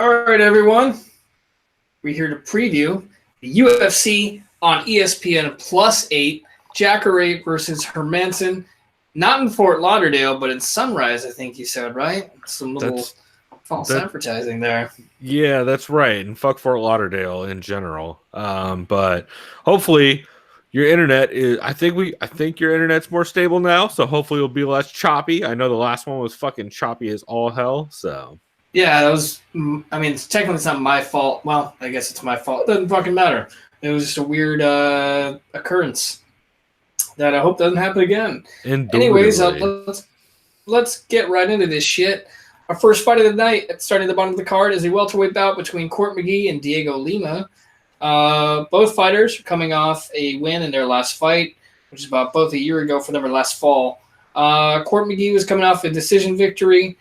All right, everyone. We're here to preview the UFC on ESPN Plus 8, Jacare versus Hermansson. Not in Fort Lauderdale, but in Sunrise, I think you said, right? Some little false advertising there. Yeah, that's right. And fuck Fort Lauderdale in general. But hopefully your internet is I think your internet's more stable now, so hopefully it'll be less choppy. I know the last one was fucking choppy as all hell, so Yeah, that was, I mean, technically it's not my fault. Well, I guess it's my fault. It doesn't fucking matter. It was just a weird occurrence that I hope doesn't happen again. Anyways, let's get right into this shit. Our first fight of the night, starting at the bottom of the card, is a welterweight bout between Court McGee and Diego Lima. Both fighters are coming off a win in their last fight, which is about both a year ago for them or last fall. Court McGee was coming off a decision victory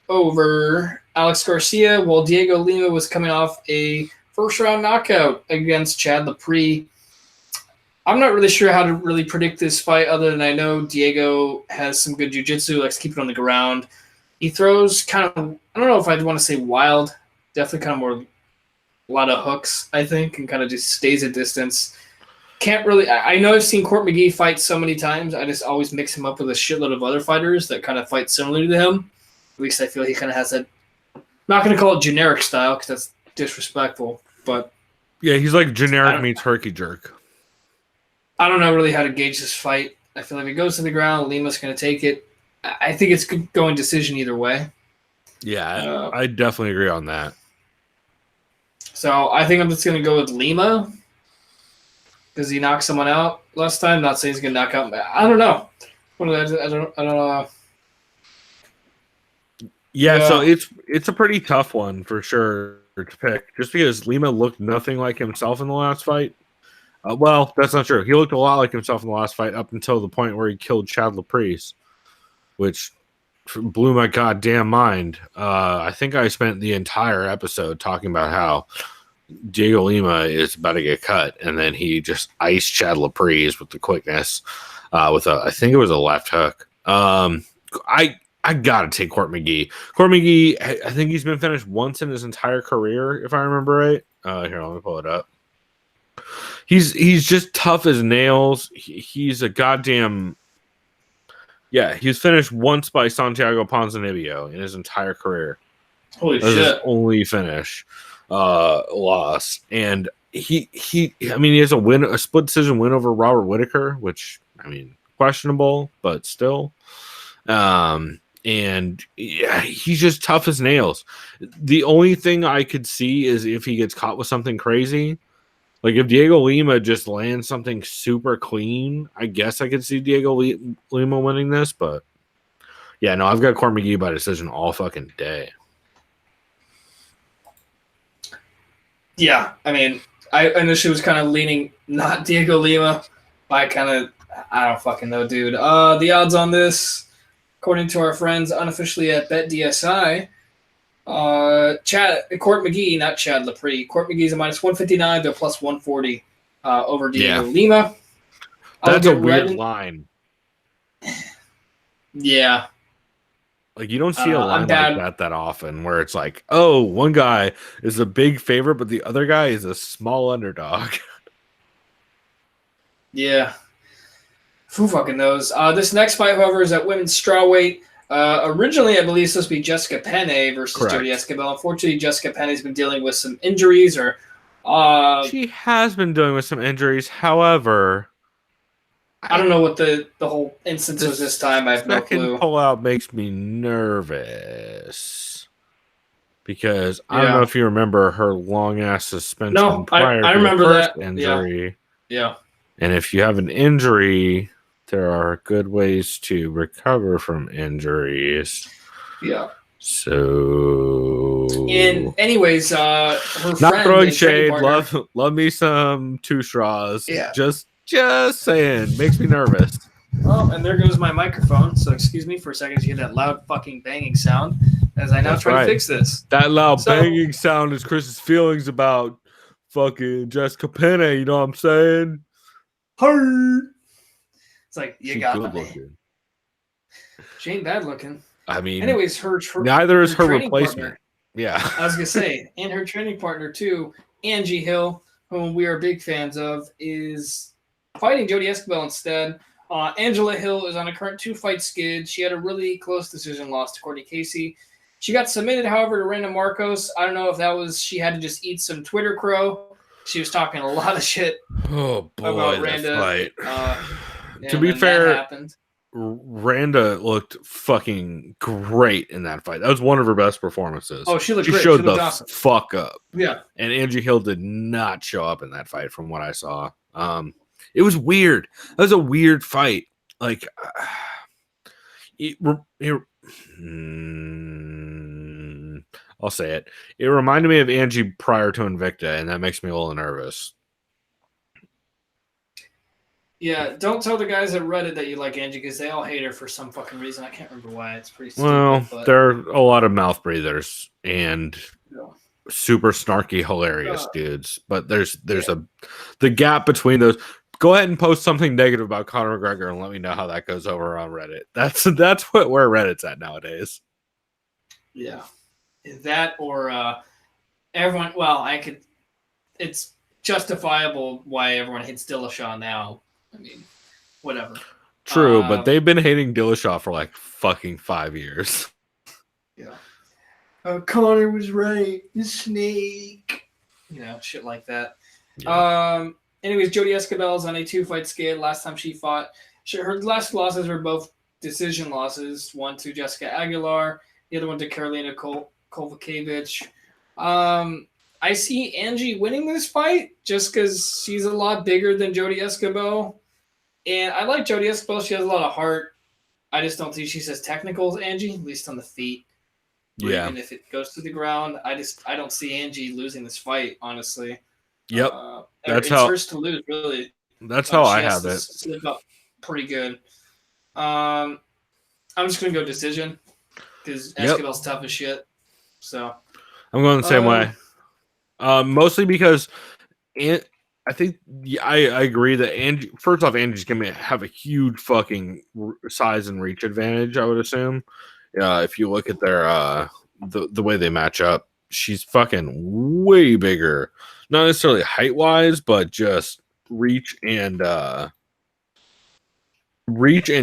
over Alex Garcia, while Diego Lima was coming off a first-round knockout against Chad Lepre. I'm not really sure how to really predict this fight, other than I know Diego has some good jiu-jitsu, likes to keep it on the ground. He throws kind of, I don't know if I'd want to say wild, definitely kind of more a lot of hooks, I think, and kind of just stays at distance. Can't really, I know I've seen Court McGee fight so many times, I just always mix him up with a shitload of other fighters that kind of fight similarly to him. At least I feel he kind of has that, I'm not going to call it generic style because that's disrespectful, but. Yeah, he's like generic meets herky jerk. I don't know really how to gauge this fight. I feel like if it goes to the ground, Lima's going to take it. I think it's going decision either way. Yeah, I definitely agree on that. So I think I'm just going to go with Lima because he knocked someone out last time. Not saying he's going to knock out. I don't know. I don't know. Yeah, so it's a pretty tough one for sure to pick, just because Lima looked nothing like himself in the last fight. Well, that's not true. He looked a lot like himself in the last fight up until the point where he killed Chad Lepre, which blew my goddamn mind. I think I spent the entire episode talking about how Diego Lima is about to get cut, and then he just iced Chad Lepre with the quickness with I think it was a left hook. I gotta take Court McGee. Court McGee, I think he's been finished once in his entire career, if I remember right. Here, let me pull it up. He's just tough as nails. He's a goddamn... Yeah, he's finished once by Santiago Ponzinibbio in his entire career. Holy shit. His only finish. Loss. And he has a split decision win over Robert Whittaker, which, I mean, questionable, but still. And yeah, he's just tough as nails. The only thing I could see is if he gets caught with something crazy. Like if Diego Lima just lands something super clean, I guess I could see Diego Lima winning this. But yeah, no, I've got Court McGee by decision all fucking day. Yeah, I mean, I initially was kind of leaning not Diego Lima. I don't fucking know, dude. The odds on this, according to our friends unofficially at BetDSI, Court McGee, not Chad Lepre. Court McGee's a minus 159 to a plus 140 over Diego Lima. That's a weird line. Yeah. Like, you don't see a line like that often, where it's like, oh, one guy is a big favorite, but the other guy is a small underdog. Yeah. Who fucking knows? This next fight, however, is at women's strawweight. Originally, I believe it's supposed to be Jessica Penne versus Jodie Escobar. Unfortunately, Jessica Penne's been dealing with some injuries, she has been dealing with some injuries. However, I don't know what the whole instance was this time. I have no clue. Second pullout makes me nervous because I don't know if you remember her long ass suspension prior to the first injury. Yeah. And if you have an injury, there are good ways to recover from injuries. Yeah. So, anyways, her not friend, throwing shade. Love me some two straws. Yeah. Just saying, makes me nervous. Oh, and there goes my microphone. So excuse me for a second. You hear that loud fucking banging sound as I now try to fix this. That loud banging sound is Chris's feelings about fucking Jessica Penne. You know what I'm saying? Her. It's like, you She's got good me. looking. She ain't bad looking. I mean, anyways, neither is her replacement. Partner. Yeah. I was going to say, and her training partner, too, Angie Hill, whom we are big fans of, is fighting Jodie Esquibel instead. Angela Hill is on a current 2-fight skid. She had a really close decision loss to Courtney Casey. She got submitted, however, to Randa Marcos. I don't know if that was she had to just eat some Twitter crow. She was talking a lot of shit about Randa. Fight. To be fair, that happened. Randa looked fucking great in that fight. That was one of her best performances. Oh, she looked great. Showed she looked the awesome. fuck up. Yeah. And Angie Hill did not show up in that fight from what I saw. It was weird. That was a weird fight. Like, I'll say it. It reminded me of Angie prior to Invicta, and that makes me a little nervous. Yeah, don't tell the guys at Reddit that you like Angie because they all hate her for some fucking reason. I can't remember why. It's pretty stupid. Well, there are a lot of mouth breathers and super snarky, hilarious dudes. But there's the gap between those. Go ahead and post something negative about Conor McGregor and let me know how that goes over on Reddit. That's where Reddit's at nowadays. Yeah, that or everyone. Well, it's justifiable why everyone hates Dillashaw now. I mean, whatever. True, but they've been hating Dillashaw for like fucking 5 years. Yeah. Conor was right. The snake. Shit like that. Yeah. Anyways, Jodie Esquibel is on a 2-fight skid. Last time she fought, her last losses were both decision losses. One to Jessica Aguilar, the other one to Karolina Kovacevic. I see Angie winning this fight just because she's a lot bigger than Jodie Esquibel. And I like Jodie Esquibel. She has a lot of heart. I just don't think she's as technical as Angie, at least on the feet. Yeah. Even if it goes to the ground, I don't see Angie losing this fight, honestly. Yep. It's hers to lose, really. That's how I have it. Slip up pretty good. I'm just going to go decision because Esquibel's tough as shit. So I'm going the same way. Mostly because I think I agree that Angie. First off, Angie's gonna have a huge fucking size and reach advantage. I would assume. If you look at their the way they match up, she's fucking way bigger. Not necessarily height wise, but just reach and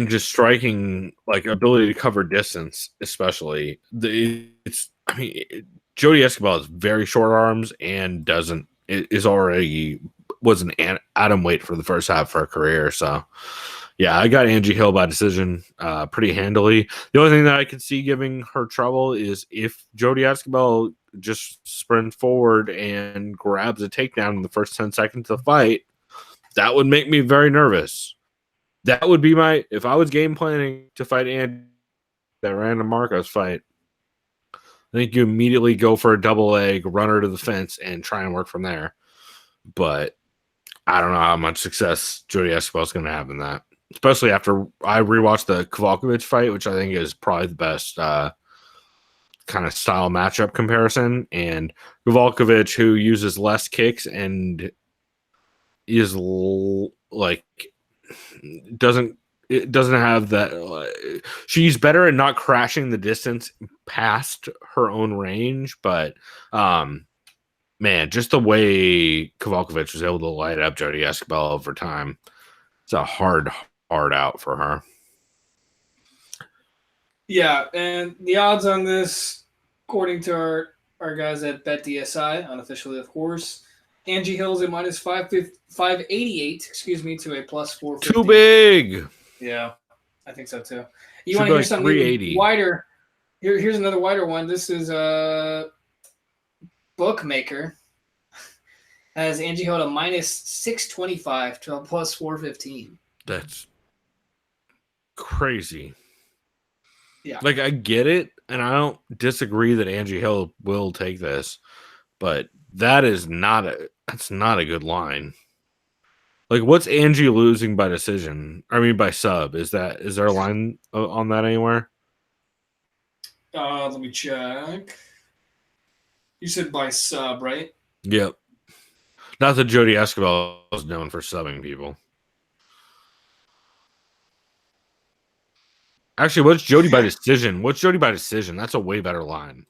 just striking like ability to cover distance, especially. Jodie Esquibel has very short arms and was an atom weight for the first half of her career. So, yeah, I got Angie Hill by decision pretty handily. The only thing that I could see giving her trouble is if Jodie Esquibel just sprints forward and grabs a takedown in the first 10 seconds of the fight. That would make me very nervous. That would be if I was game planning to fight Angie, that Randa Marcos fight, I think you immediately go for a double leg, run her to the fence, and try and work from there. But I don't know how much success Jodie Esquibel is going to have in that, especially after I rewatched the Kovalevich fight, which I think is probably the best kind of style matchup comparison. And Kovalevich, who uses less kicks and is doesn't have that. She's better at not crashing the distance past her own range, but man, just the way Kovalevich was able to light up Jodie Esquibel over time, it's a hard out for her. Yeah, and the odds on this, according to our guys at BetDSI, unofficially of course, Angie Hill's a minus 588, to a plus 450. Too big. Yeah, I think so too. You want to hear something wider? Here's another wider one. This is a bookmaker has Angie Hill a minus 625 to a plus 415. That's crazy. Yeah. Like, I get it, and I don't disagree that Angie Hill will take this, but that's not a good line. Like, what's Angie losing by decision? I mean, by sub. Is there a line on that anywhere? Let me check. You said by sub, right? Yep. Not that Jodie Esquibel is known for subbing people. Actually, what's Jodie by decision? That's a way better line.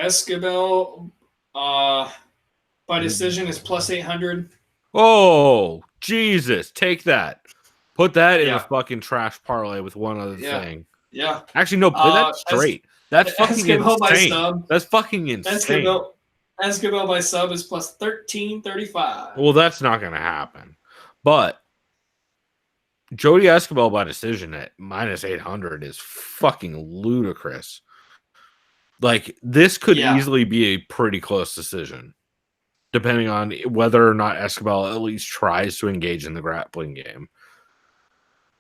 Escobar by decision is plus 800. Oh, Jesus. Take that. Put that in a fucking trash parlay with one other thing. Yeah. Actually, no, play that straight. That's fucking Escobar by insane. sub. That's fucking insane. Escobar by sub is plus 1335. Well, that's not going to happen. But Jody Escobar by decision at minus 800 is fucking ludicrous. Like, this could easily be a pretty close decision, depending on whether or not Escobar at least tries to engage in the grappling game.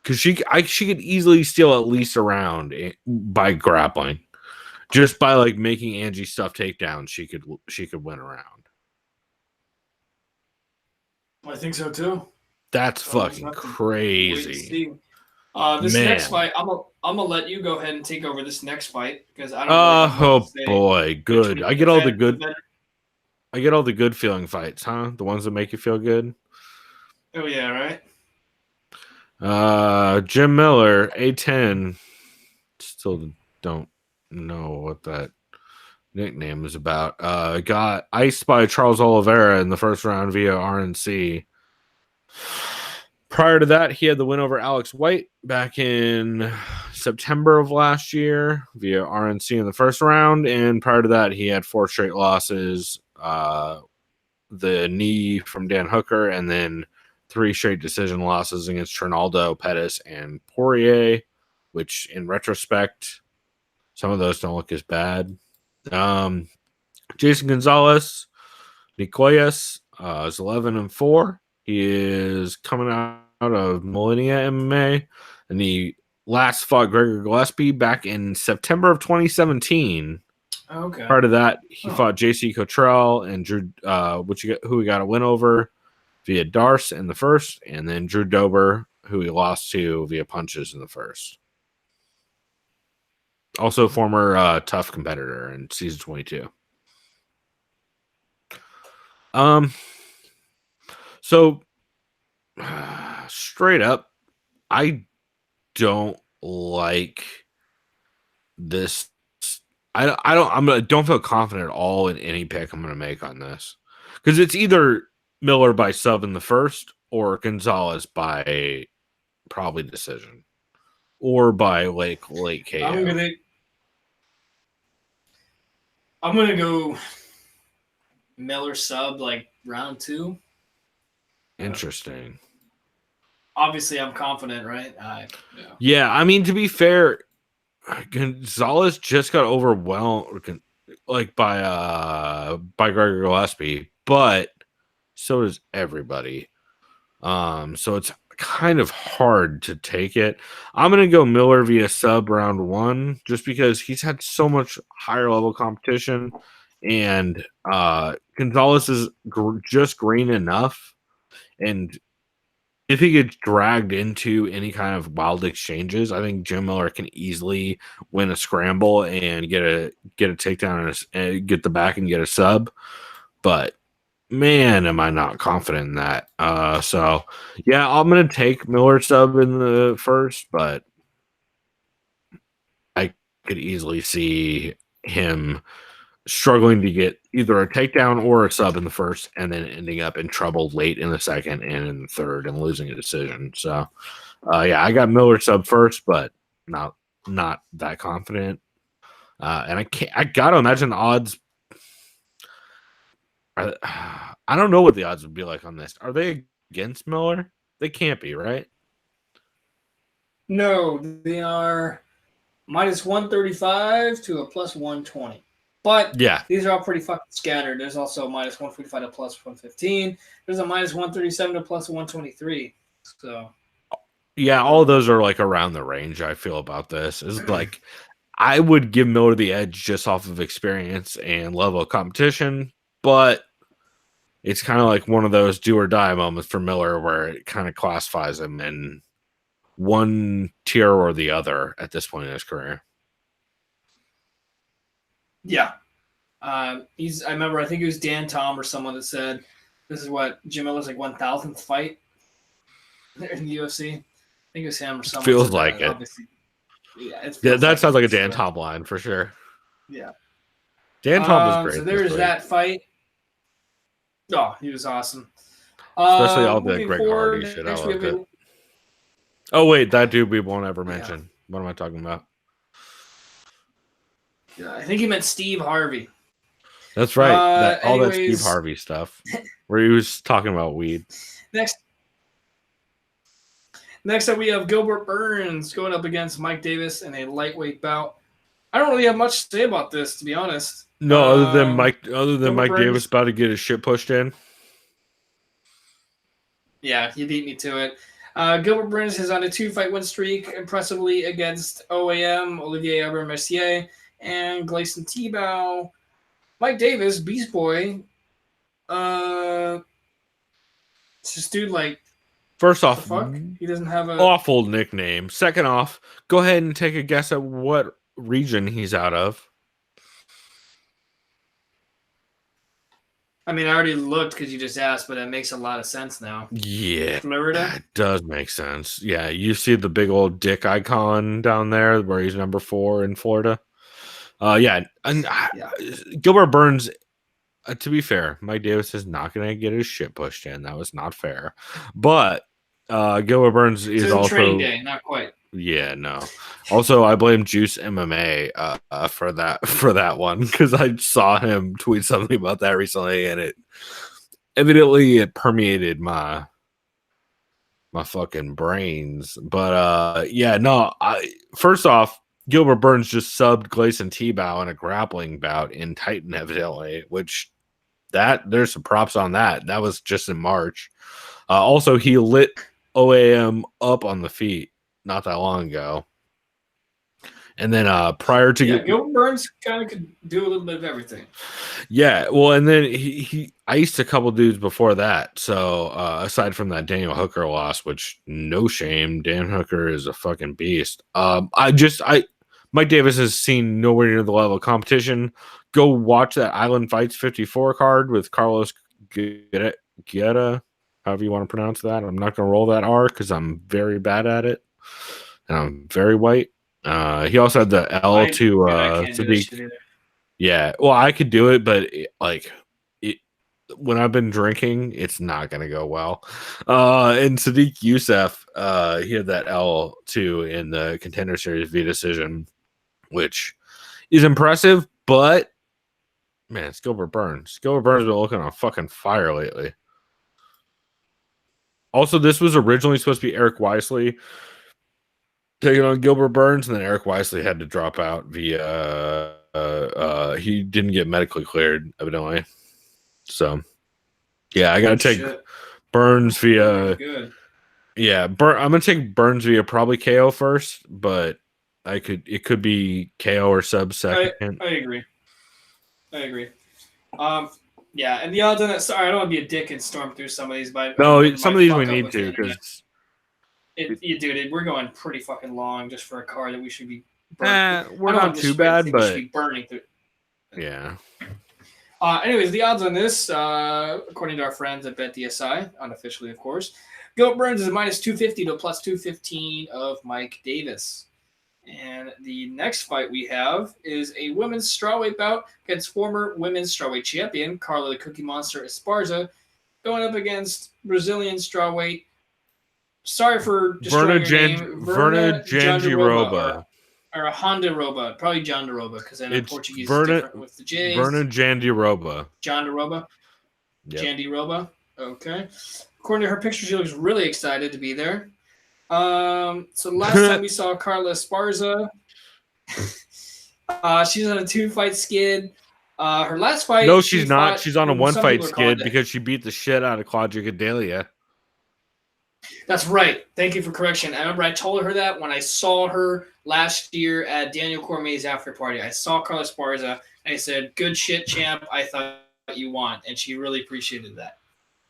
Because she could easily steal at least a round by grappling. Just by like making Angie stuff takedowns, she could win a round. I think so too. That's fucking crazy. This next fight, I'm gonna let you go ahead and take over this next fight because I don't. Oh boy, good. I get all the good. I get all the good feeling fights, huh? The ones that make you feel good. Oh yeah, right. Jim Miller, A10. Still don't know what that nickname is about. Got iced by Charles Oliveira in the first round via RNC. Prior to that, he had the win over Alex White back in September of last year via RNC in the first round. And prior to that, he had 4 straight losses. The knee from Dan Hooker, and then 3 straight decision losses against Trinaldo, Pettis, and Poirier, which in retrospect, some of those don't look as bad. Jason Gonzalez, Nicoyas, is 11-4. He is coming out of Millennia MMA, and he last fought Gregor Gillespie back in September of 2017. Okay. Part of that, he fought JC Cottrell and Drew, who he got a win over via Darce in the first, and then Drew Dober, who he lost to via punches in the first. Also, former tough competitor in season 22. So straight up, I don't like this. I don't feel confident at all in any pick I'm going to make on this, because it's either Miller by sub in the first or Gonzalez by probably decision or by late KO. I'm gonna go Miller sub like round 2. Interesting. Obviously, I'm confident, right? Yeah, I mean, to be fair, Gonzalez just got overwhelmed like by Gregor Gillespie, but so does everybody. So it's kind of hard to take it. I'm gonna go Miller via sub round 1 just because he's had so much higher level competition, and Gonzalez is just green enough, and if he gets dragged into any kind of wild exchanges, I think Jim Miller can easily win a scramble and get a takedown and get the back and get a sub. But man, am I not confident in that. So yeah, I'm gonna take Miller sub in the first, but I could easily see him struggling to get either a takedown or a sub in the first, and then ending up in trouble late in the second and in the third and losing a decision. So, yeah, I got Miller sub first, but not that confident. And I gotta imagine the odds. I don't know what the odds would be like on this. Are they against Miller? They can't be, right? No, they are minus 135 to a plus 120. But yeah, these are all pretty fucking scattered. There's also a minus 145 to plus 115. There's a minus 137 to plus 123. So, yeah, all of those are like around the range. I feel about this is like I would give Miller the edge just off of experience and level of competition, but it's kind of like one of those do or die moments for Miller where it kind of classifies him in one tier or the other at this point in his career. Yeah. I remember, I think it was Dan Tom or someone that said, this is what Jim Miller's like 1,000th fight in the UFC. I think it was him or someone. Feels like it. Yeah, that sounds like a Dan Tom line for sure. Yeah. Dan Tom was great. So there's that fight. Oh, he was awesome. Especially all the Greg forward, Hardy shit. I loved it. Oh, wait, that dude we won't ever mention. Yeah. What am I talking about? Yeah, I think he meant Steve Harvey. That's right. All that Steve Harvey stuff where he was talking about weed. Next up, we have Gilbert Burns going up against Mike Davis in a lightweight bout. I don't really have much to say about this, to be honest. No, other than Mike Davis about to get his shit pushed in. Yeah, he beat me to it. Gilbert Burns is on a 2-fight win streak, impressively against OAM, Olivier Aubin-Mercier, and Gleison Tibau. Mike Davis, Beast Boy. It's this dude like. First off, he doesn't have a awful nickname. Second off, go ahead and take a guess at what region he's out of. I mean, I already looked because you just asked, but it makes a lot of sense now. Yeah, Florida? It does make sense. Yeah, you see the big old dick icon down there where he's number 4 in Florida. Yeah. Gilbert Burns, to be fair, Mike Davis is not going to get his shit pushed in. That was not fair. But Gilbert Burns is also training day, not quite. Yeah, no. Also, I blame Juice MMA for that one because I saw him tweet something about that recently, and it evidently permeated my fucking brains. But yeah, no. First off, Gilbert Burns just subbed Gleison Tibau in a grappling bout in Titan, evidently, which there's some props on that. That was just in March. Also, he lit OAM up on the feet not that long ago. And then prior to Gilbert Burns kind of could do a little bit of everything. Yeah, well, and then he iced a couple dudes before that. So aside from that Daniel Hooker loss, which no shame, Dan Hooker is a fucking beast. Mike Davis has seen nowhere near the level of competition. Go watch that Island Fights 54 card with Carlos Guerra, however you want to pronounce that. I'm not going to roll that R because I'm very bad at it, and I'm very white. He also had the L to Sadiq. Yeah, well, I could do it, but when I've been drinking, it's not going to go well. And Sadiq Youssef, he had that L2 in the Contender Series via decision, which is impressive, but man, it's Gilbert Burns. Gilbert Burns has been looking on fucking fire lately. Also, this was originally supposed to be Eric Wisely taking on Gilbert Burns, and then Eric Wisely had to drop out via he didn't get medically cleared, evidently. So yeah, I gotta take Burns via I'm gonna take Burns via probably KO first, but it could be KO or sub second. I agree. Yeah, and the odds on that. Sorry, I don't want to be a dick and storm through some of these, but no, some of these we need to because we're going pretty fucking long just for a car that we should be. We're not too bad, but we should be burning through. Yeah. Anyways, the odds on this, according to our friends at BetDSI, unofficially, of course, Gilbert Burns is a minus 250 to plus 215 of Mike Davis. And the next fight we have is a women's strawweight bout against former women's strawweight champion Carla the Cookie Monster Esparza, going up against Brazilian strawweight. Sorry for destroying your name. Verna Jandiroba. Or a Honda Roba, probably John DeRoba, because I know Portuguese is different with the J's. Verna Jandiroba. John DeRoba? Yep. Jandiroba? Okay. According to her picture, she looks really excited to be there. So last time we saw Carla Esparza, she's on a 2-fight skid. Her last fight... No, she's not. She's on a 1-fight skid because she beat the shit out of Claudia Gadelha. That's right. Thank you for correction. I remember I told her that when I saw her last year at Daniel Cormier's after party. I saw Carla Esparza, and I said, good shit, champ. I thought you won. And she really appreciated that.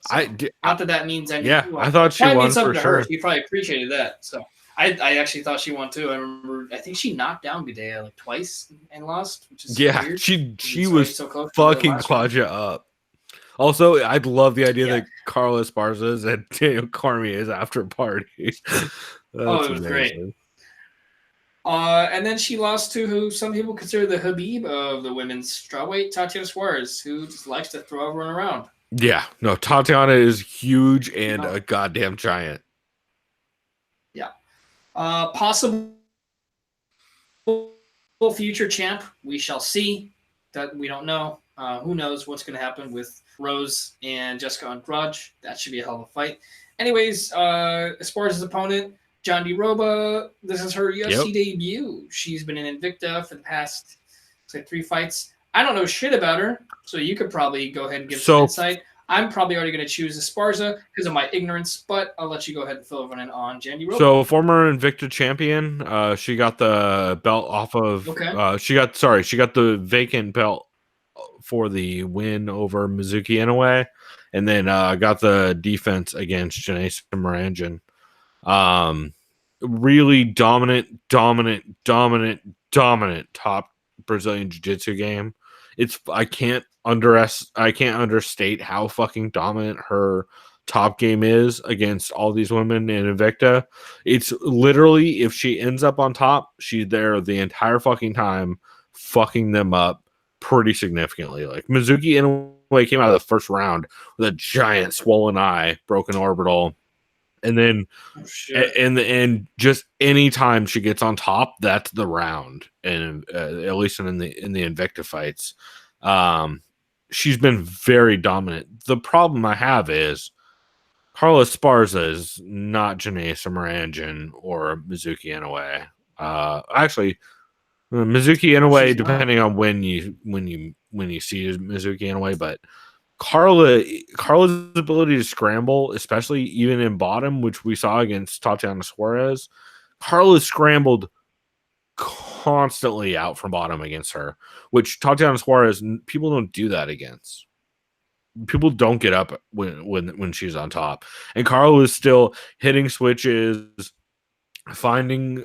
So, not that means anything. Yeah, I thought she won for sure. She probably appreciated that. So I actually thought she won too. I think she knocked down Gadelha like twice and lost, which is weird. She was so fucking Claudia up. Also, I'd love the idea that Carla Esparza is at Daniel Cormier's after party. It was great. And then she lost to who some people consider the Habib of the women's strawweight, Tatiana Suarez, who just likes to throw everyone around. Yeah, no, Tatiana is huge and a goddamn giant. Yeah. Possible future champ, we shall see. That we don't know. Who knows what's going to happen with Rose and Jessica Andrade? That should be a hell of a fight. Anyways, as far as his opponent, John D. Roba, this is her UFC debut. She's been in Invicta for the past, say, 3 fights. I don't know shit about her, so you could probably go ahead and give some insight. I'm probably already going to choose Esparza because of my ignorance, but I'll let you go ahead and fill everyone in on Jandy Roba. So, former Invicta champion, she got the belt off of. Okay. She got the vacant belt for the win over Mizuki Inoue, and then got the defense against Janaisa Moranjan. Really dominant top Brazilian Jiu-Jitsu game. I can't understate how fucking dominant her top game is against all these women in Invicta. It's literally, if she ends up on top, she's there the entire fucking time, fucking them up pretty significantly. Like Mizuki Inoue came out of the first round with a giant swollen eye, broken orbital. And then, and just any time she gets on top, that's the round. And at least in the Invicta fights, she's been very dominant. The problem I have is Carla Esparza is not Janaisa Moranjan or Mizuki Inoue. Actually, Mizuki Inoue, depending on when you see Mizuki Inoue, but Carla's ability to scramble, especially even in bottom, which we saw against Tatiana Suarez, Carla scrambled constantly out from bottom against her, which Tatiana Suarez, people don't do that against. People don't get up when she's on top, and Carla is still hitting switches, finding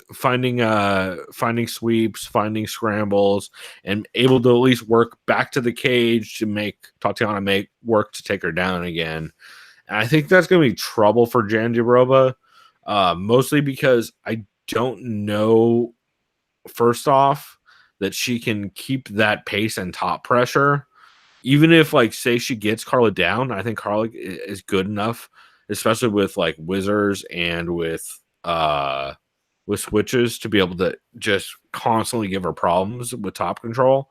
sweeps, finding scrambles, and able to at least work back to the cage to make Tatiana make work to take her down again. And I think that's going to be trouble for Jandiroba, mostly because I don't know, first off, that she can keep that pace and top pressure. Even if, like, say she gets Carla down, I think Carla is good enough, especially with like whizzers and with switches, to be able to just constantly give her problems with top control.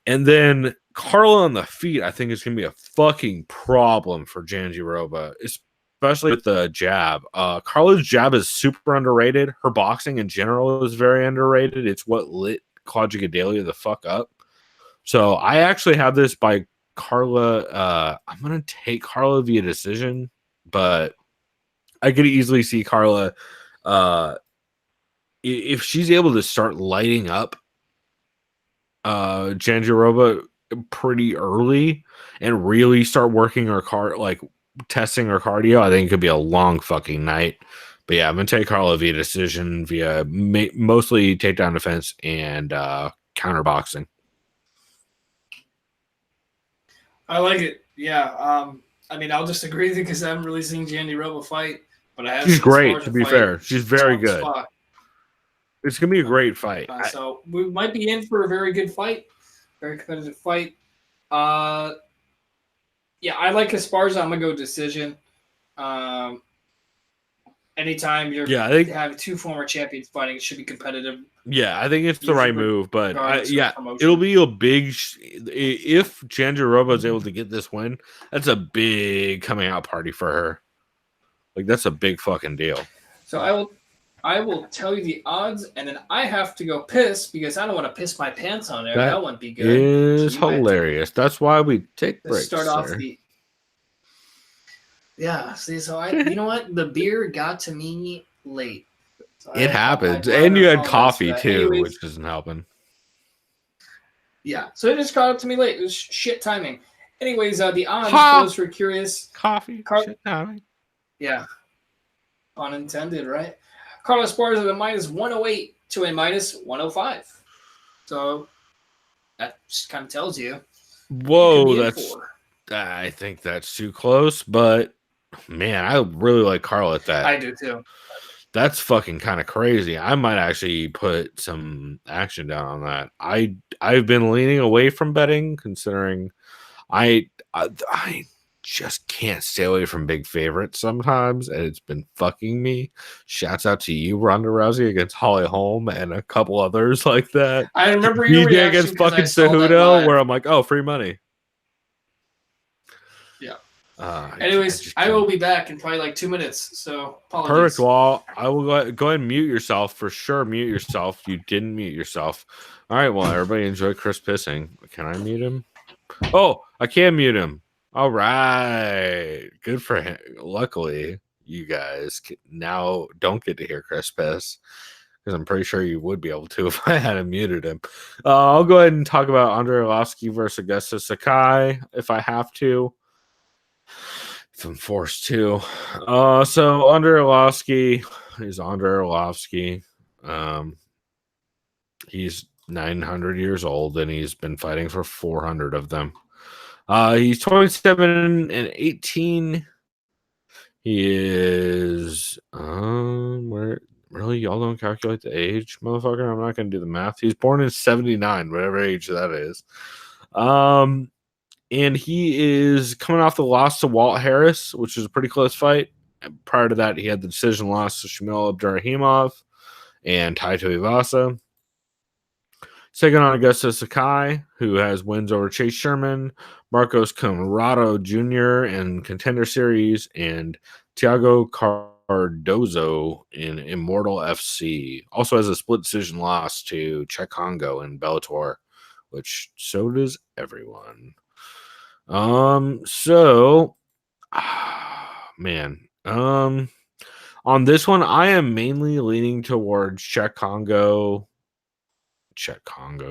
And then Carla on the feet, I think, is going to be a fucking problem for Jandiroba, especially with the jab. Carla's jab is super underrated. Her boxing in general is very underrated. It's what lit Claudia Gadelha the fuck up. So I actually have this by Carla. I'm going to take Carla via decision, but I could easily see Carla, if she's able to start lighting up Jandiroba pretty early and really start working her testing her cardio, I think it could be a long fucking night. But yeah, I'm going to take Carla via decision, via mostly takedown defense and counter boxing. I like it. Yeah. I mean, I'll just agree with you because I haven't really seen Jandiroba fight, but I have. She's great, to be fair. She's very good. It's gonna be a great fight. So we might be in for a very good fight, very competitive fight. Yeah, I like Esparza. I'm gonna go decision. Anytime you're having 2 former champions fighting, it should be competitive. Yeah, I think it's the right move, but it'll be a big. If Jandiroba is able to get this win, that's a big coming out party for her. Like, that's a big fucking deal. So I will tell you the odds, and then I have to go piss because I don't want to piss my pants on there. That wouldn't be good. Is hilarious. That's why we take breaks. Start off the. Yeah. See, so you know what? The beer got to me late. So it happens, and you had coffee too, which isn't helping. Yeah, so it just got up to me late. It was shit timing. Anyways, the odds, for those who are curious. Coffee, shit timing. Yeah. Pun intended, right? Carlos Esparza at a -108 to a -105. So that just kind of tells you. Whoa, I think that's too close, but man, I really like Carla at that. I do too. That's fucking kind of crazy. I might actually put some action down on that. I've been leaning away from betting, considering I just can't stay away from big favorites sometimes, and it's been fucking me. Shouts out to you, Ronda Rousey against Holly Holm, and a couple others like that. I remember your BJ reaction against because I fucking saw that Cejudo, live. where I'm like, oh, free money. Yeah. I Anyways, I will be back in probably like 2 minutes. So apologies. Perfect. Well, I will go ahead and mute yourself for sure. Mute yourself. You didn't mute yourself. All right. Well, everybody enjoy Chris pissing. Can I mute him? Oh, I can mute him. All right. Good for him. Luckily, you guys now don't get to hear Chris piss, because I'm pretty sure you would be able to if I hadn't muted him. I'll go ahead and talk about Andrei Arlovski versus Augusta Sakai if I have to. If I'm forced to. So Andrei Arlovski is Andrei Arlovski. He's 900 years old, and he's been fighting for 400 of them. He's 27 and 18. He is where really y'all don't calculate the age, motherfucker. I'm not gonna do the math. He's born in 79, whatever age that is. And he is coming off the loss to Walt Harris, which was a pretty close fight. And prior to that, he had the decision loss to Shamil Abdurrahimov and Taito Ivasa. Second on Augusta Sakai, who has wins over Chase Sherman, Marcos Conrado Jr. in Contender Series, and Thiago Cardozo in Immortal FC. Also has a split decision loss to Cheick Kongo in Bellator, which so does everyone. On this one, I am mainly leaning towards Cheick Kongo,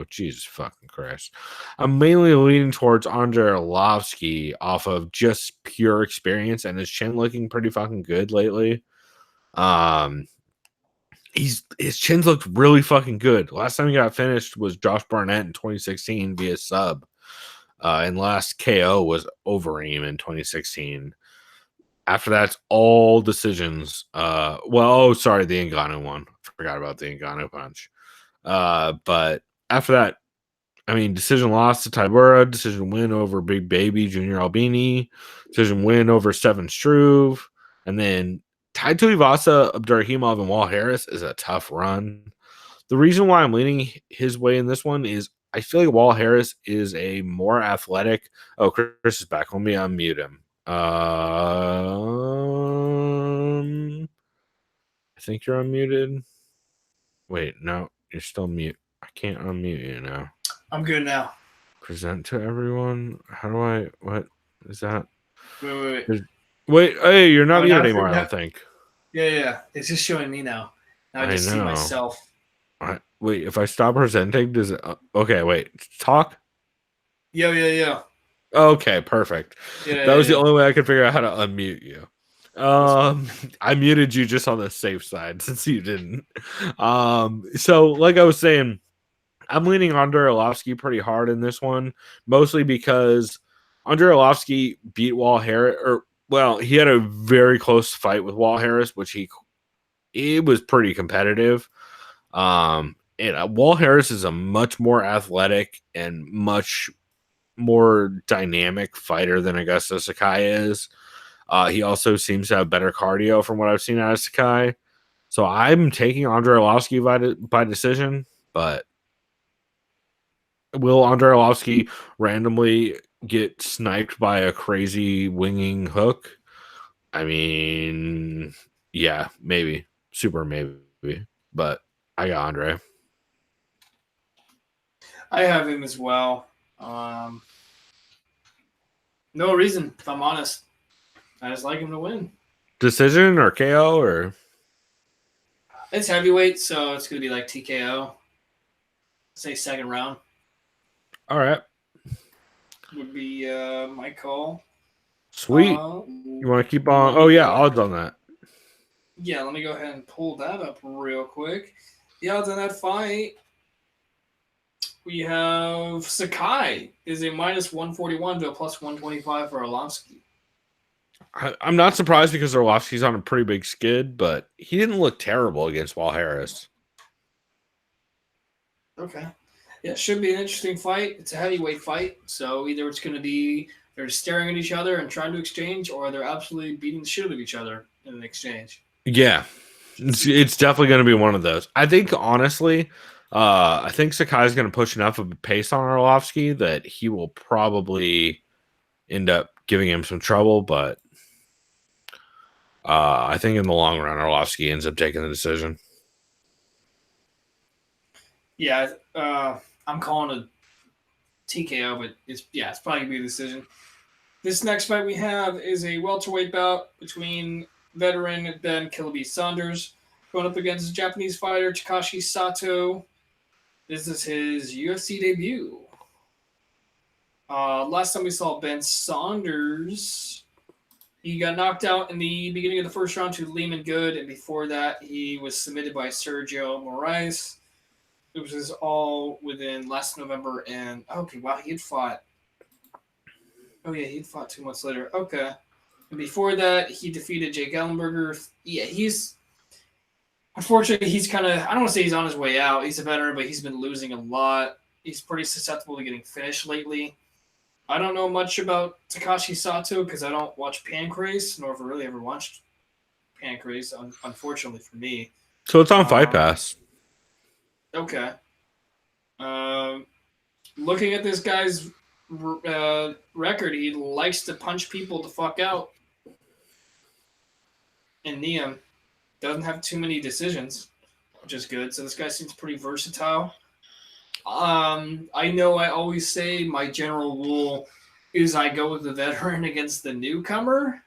Jesus fucking Christ. I'm mainly leaning towards Andrei Arlovski off of just pure experience and his chin looking pretty fucking good lately. His chin's looked really fucking good. Last time he got finished was Josh Barnett in 2016 via sub. And last KO was Overeem in 2016. After that's all decisions. The Ngannou one. Forgot about the Ngannou punch. But after that, I mean, decision loss to Tybura, decision win over Big Baby Junior Albini, decision win over Stefan Struve, and then Taito Ivasa, Abdurrahimov, and Walt Harris is a tough run. The reason why I'm leaning his way in this one is I feel like Walt Harris is a more athletic. Oh, Chris is back. Let me unmute him. I think you're unmuted. Wait, no, you're still mute. I can't unmute you now. I'm good now. Present to everyone. How do I? What is that? Wait. Hey, you're not muted anymore. I don't think. Yeah. It's just showing me now. Now I just see myself. Wait, if I stop presenting, does it? Okay, wait. Talk. Yeah. Okay, perfect. That was the only way I could figure out how to unmute you. I muted you just on the safe side since you didn't. So like I was saying, I'm leaning Andrei Arlovski pretty hard in this one, mostly because Andrei Arlovski beat Walt Harris, he had a very close fight with Walt Harris, which it was pretty competitive. And Walt Harris is a much more athletic and much more dynamic fighter than Augusta Sakai is. He also seems to have better cardio from what I've seen out of Sakai. So I'm taking Andrei Arlovski by decision, but will Andrei Arlovski randomly get sniped by a crazy winging hook? I mean, yeah, maybe. Super maybe. But I got Andrei. I have him as well. No reason, if I'm honest. I just like him to win. Decision or KO or? It's heavyweight, so it's going to be like TKO. Say second round. All right. Would be my call. Sweet. You want to keep on? Oh, yeah, odds on that. Yeah, let me go ahead and pull that up real quick. The odds on that fight, we have Sakai is a minus 141 to a plus 125 for Arlovski. I'm not surprised because Arlovsky's on a pretty big skid, but he didn't look terrible against Wall Harris. Okay. Yeah, it should be an interesting fight. It's a heavyweight fight, so either it's going to be they're staring at each other and trying to exchange, or they're absolutely beating the shit out of each other in an exchange. Yeah, it's definitely going to be one of those. I think, honestly, I think Sakai's going to push enough of a pace on Arlovsky that he will probably end up giving him some trouble, but I think in the long run, Arlovsky ends up taking the decision. Yeah, I'm calling a TKO, but it's probably gonna be a decision. This next fight we have is a welterweight bout between veteran Ben Killaby Saunders going up against Japanese fighter Takashi Sato. This is his UFC debut. Last time we saw Ben Saunders, he got knocked out in the beginning of the first round to Lehman Good, and before that, he was submitted by Sergio Moraes. It was all within last November, and okay, wow, he had fought. Oh yeah, he'd fought 2 months later. Okay, and before that, he defeated Jake Ellenberger. Yeah, unfortunately he's kind of, I don't want to say he's on his way out. He's a veteran, but he's been losing a lot. He's pretty susceptible to getting finished lately. I don't know much about Takashi Sato because I don't watch Pancrase, nor have really ever watched Pancrase, unfortunately for me. So it's on Fight Pass. Okay. Looking at this guy's record, he likes to punch people the fuck out. And Niam doesn't have too many decisions, which is good. So this guy seems pretty versatile. I know I always say my general rule is I go with the veteran against the newcomer.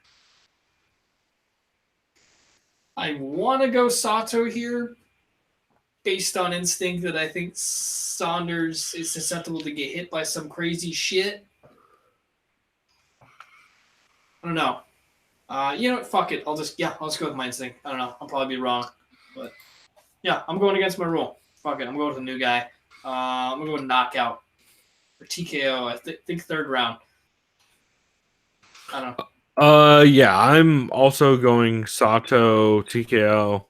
I want to go Sato here based on instinct that I think Saunders is susceptible to get hit by some crazy shit. I don't know. You know what? Fuck it. I'll just go with my instinct. I don't know. I'll probably be wrong. But yeah, I'm going against my rule. Fuck it. I'm going with a new guy. I'm going to go knockout or TKO. I think third round. I don't know. Yeah, I'm also going Sato TKO.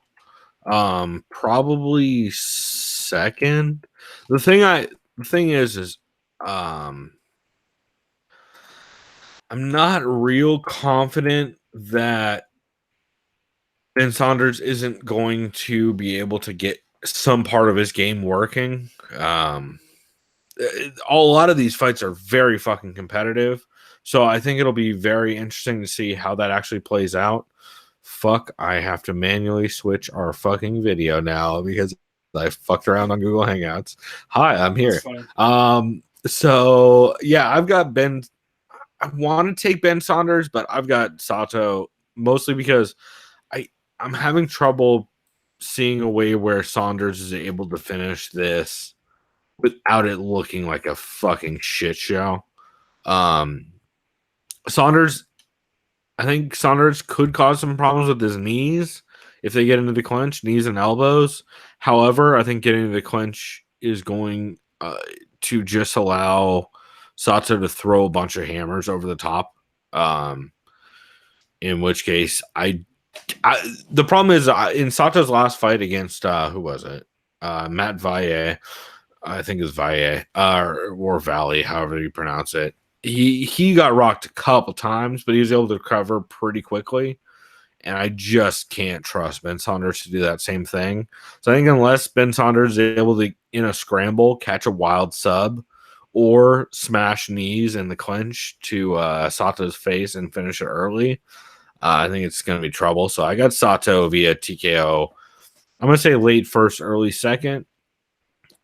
Probably second. The thing is I'm not real confident that Ben Saunders isn't going to be able to get some part of his game working. A lot of these fights are very fucking competitive, so I think it'll be very interesting to see how that actually plays out. Fuck, I have to manually switch our fucking video now because I fucked around on Google Hangouts. Hi, I'm here. So yeah, I've got Ben. I want to take Ben Saunders, but I've got Sato mostly because I'm having trouble seeing a way where Saunders is able to finish this without it looking like a fucking shit show. Saunders, I think Saunders could cause some problems with his knees if they get into the clinch, knees and elbows. However, I think getting into the clinch is going to just allow Sato to throw a bunch of hammers over the top. In which case, the problem is in Sato's last fight against who was it? Matt Valle, I think it's Valle or Valley, however you pronounce it. He got rocked a couple times, but he was able to recover pretty quickly. And I just can't trust Ben Saunders to do that same thing. So I think unless Ben Saunders is able to, in a scramble, catch a wild sub or smash knees in the clinch to Sato's face and finish it early, I think it's going to be trouble. So I got Sato via TKO. I'm going to say late first, early second.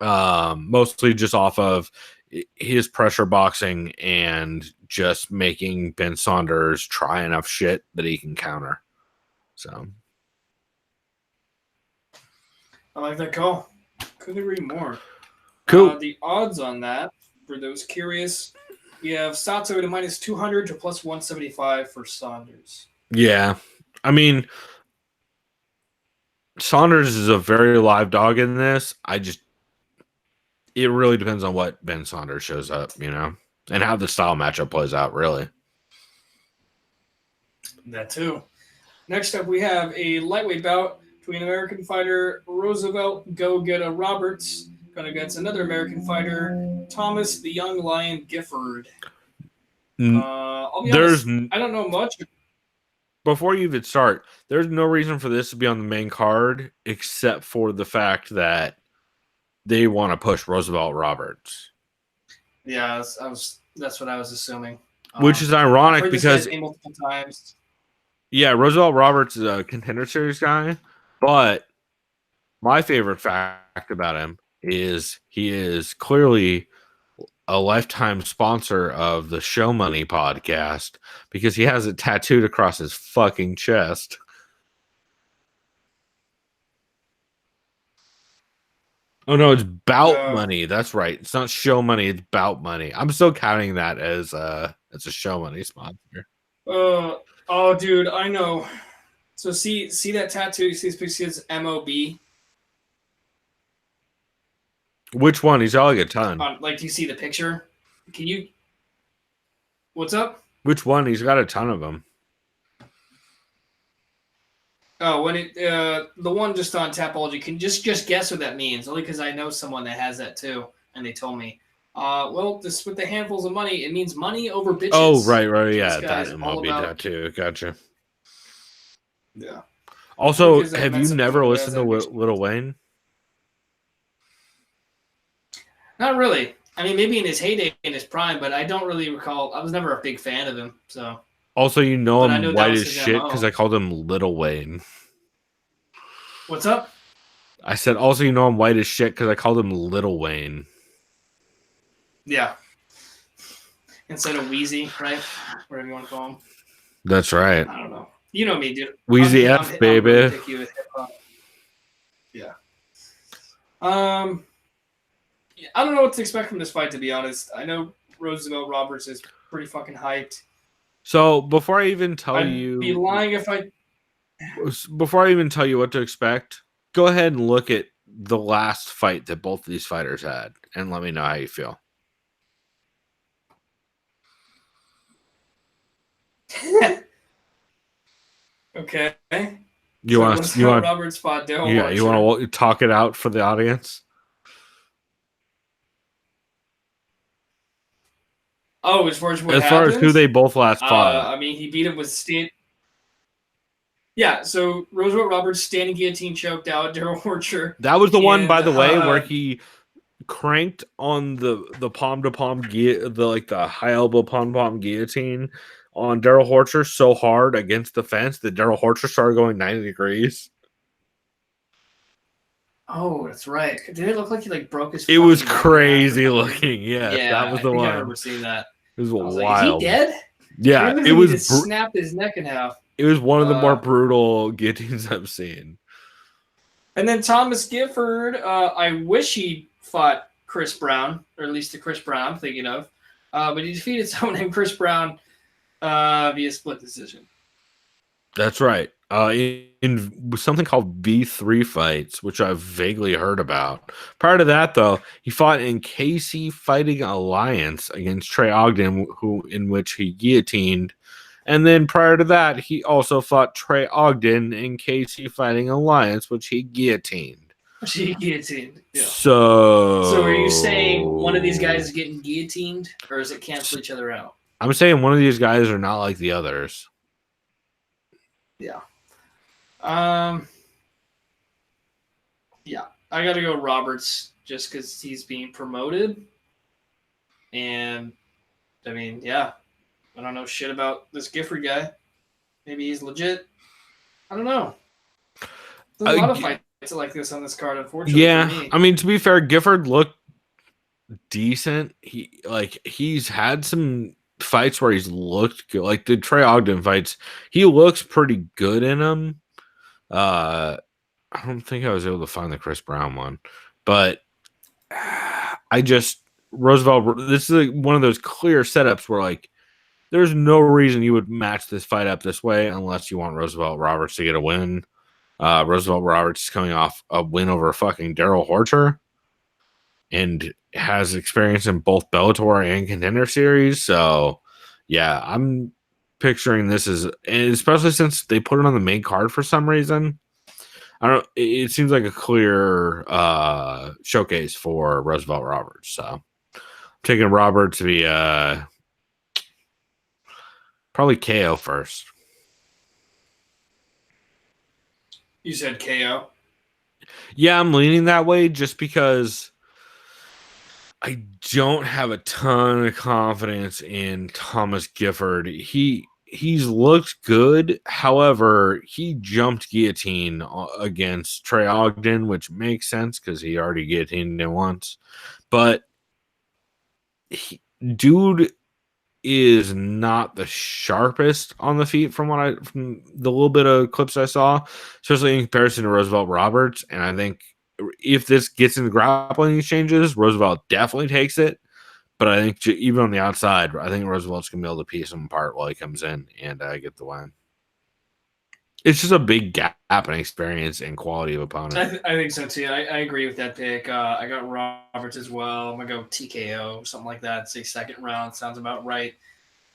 Mostly just off of his pressure boxing and just making Ben Saunders try enough shit that he can counter. So I like that call. Couldn't agree more. Cool. The odds on that, for those curious, we have Sato to minus 200 to plus 175 for Saunders. Yeah. I mean, Saunders is a very live dog in this. It really depends on what Ben Saunders shows up, and how the style matchup plays out, really. That too. Next up, we have a lightweight bout between American fighter Roosevelt Go-Getter Roberts going against another American fighter, Thomas the Young Lion Gifford. I'll be honest, I don't know much. Before you even start, there's no reason for this to be on the main card except for the fact that they want to push Roosevelt Roberts. Yeah, that's what I was assuming. Which is ironic because multiple times. Yeah, Roosevelt Roberts is a Contender Series guy, but my favorite fact about him is he is clearly a lifetime sponsor of the Show Money podcast because he has it tattooed across his fucking chest. Oh no, it's Bout Money. That's right. It's not Show Money. It's Bout Money. I'm still counting that as a Show Money sponsor. Oh, dude, I know. So see that tattoo? You see this picture? It's MOB. Which one? He's got like a ton. Do you see the picture? Can you? What's up? Which one? He's got a ton of them. Oh, when the one just on Tapology. Can just guess what that means? Only because I know someone that has that too, and they told me. Well, this with the handfuls of money, it means money over bitches. Oh, right, yeah, that MLB tattoo. Gotcha. Yeah. Also, have you never listened to Lil Wayne? Not really. I mean, maybe in his heyday, in his prime, but I don't really recall. I was never a big fan of him. So. Also, you know I'm white as shit because I called him Lil Wayne. What's up? I said also you know I'm white as shit because I called him Lil Wayne. Yeah. Instead of Wheezy, right? Whatever you want to call him. That's right. I don't know. You know me, dude. Wheezy F, baby. Yeah. I don't know what to expect from this fight, to be honest. I know Roosevelt Roberts is pretty fucking hyped. So before I even tell I'd be lying if I. Before I even tell you what to expect, go ahead and look at the last fight that both of these fighters had, and let me know how you feel. Okay. You want Roberts fought Daryl Yeah, you want to talk it out for the audience? Oh, as far as who they both last fought. I mean, he beat him with Yeah, so Roosevelt Roberts standing guillotine choked out Daryl Horcher. That was the one, by the way, where he cranked on the palm to palm the high elbow palm to palm guillotine on Daryl Horcher so hard against the fence that Daryl Horcher started going 90 degrees. Oh, that's right. Did it look like he broke his? It was crazy looking. Yeah, that was the one. I remember seeing that. It was wild. Like, is he dead? Yeah, it was. Snapped his neck in half. It was one of the more brutal guillotines I've seen. And then Thomas Gifford, I wish he fought Chris Brown, or at least the Chris Brown I'm thinking of. But he defeated someone named Chris Brown via split decision. That's right. In something called V3 fights, which I've vaguely heard about. Prior to that, though, he fought in KC Fighting Alliance against Trey Ogden, in which he guillotined. And then prior to that, he also fought Trey Ogden in KC Fighting Alliance, which he guillotined. Yeah. So are you saying one of these guys is getting guillotined, or does it cancel each other out? I'm saying one of these guys are not like the others. Yeah. Yeah, I got to go Roberts just because he's being promoted. And, I mean, yeah, I don't know shit about this Gifford guy. Maybe he's legit. I don't know. There's a lot of fights like this on this card, unfortunately. Yeah, for me. I mean, to be fair, Gifford looked decent. He's had some fights where he's looked good. Like the Trey Ogden fights, he looks pretty good in them. I don't think I was able to find the Chris Brown one, but Roosevelt, this is one of those clear setups where there's no reason you would match this fight up this way unless you want Roosevelt Roberts to get a win. Roosevelt Roberts is coming off a win over fucking Daryl Horcher and has experience in both Bellator and Contender Series. So yeah, I'm picturing this as, and especially since they put it on the main card for some reason. I don't. It seems like a clear showcase for Roosevelt Roberts. So I'm taking Robert to be probably KO first. You said KO? Yeah, I'm leaning that way just because I don't have a ton of confidence in Thomas Gifford. He's looked good. However, he jumped guillotine against Trey Ogden, which makes sense because he already guillotined him once. But dude is not the sharpest on the feet from the little bit of clips I saw, especially in comparison to Roosevelt Roberts. And I think if this gets into grappling exchanges, Roosevelt definitely takes it. But I think even on the outside, I think Roosevelt's going to be able to piece him apart while he comes in and get the win. It's just a big gap in experience and quality of opponent. I think so too. I agree with that pick. I got Roberts as well. I'm going to go TKO, something like that. Say second round. Sounds about right.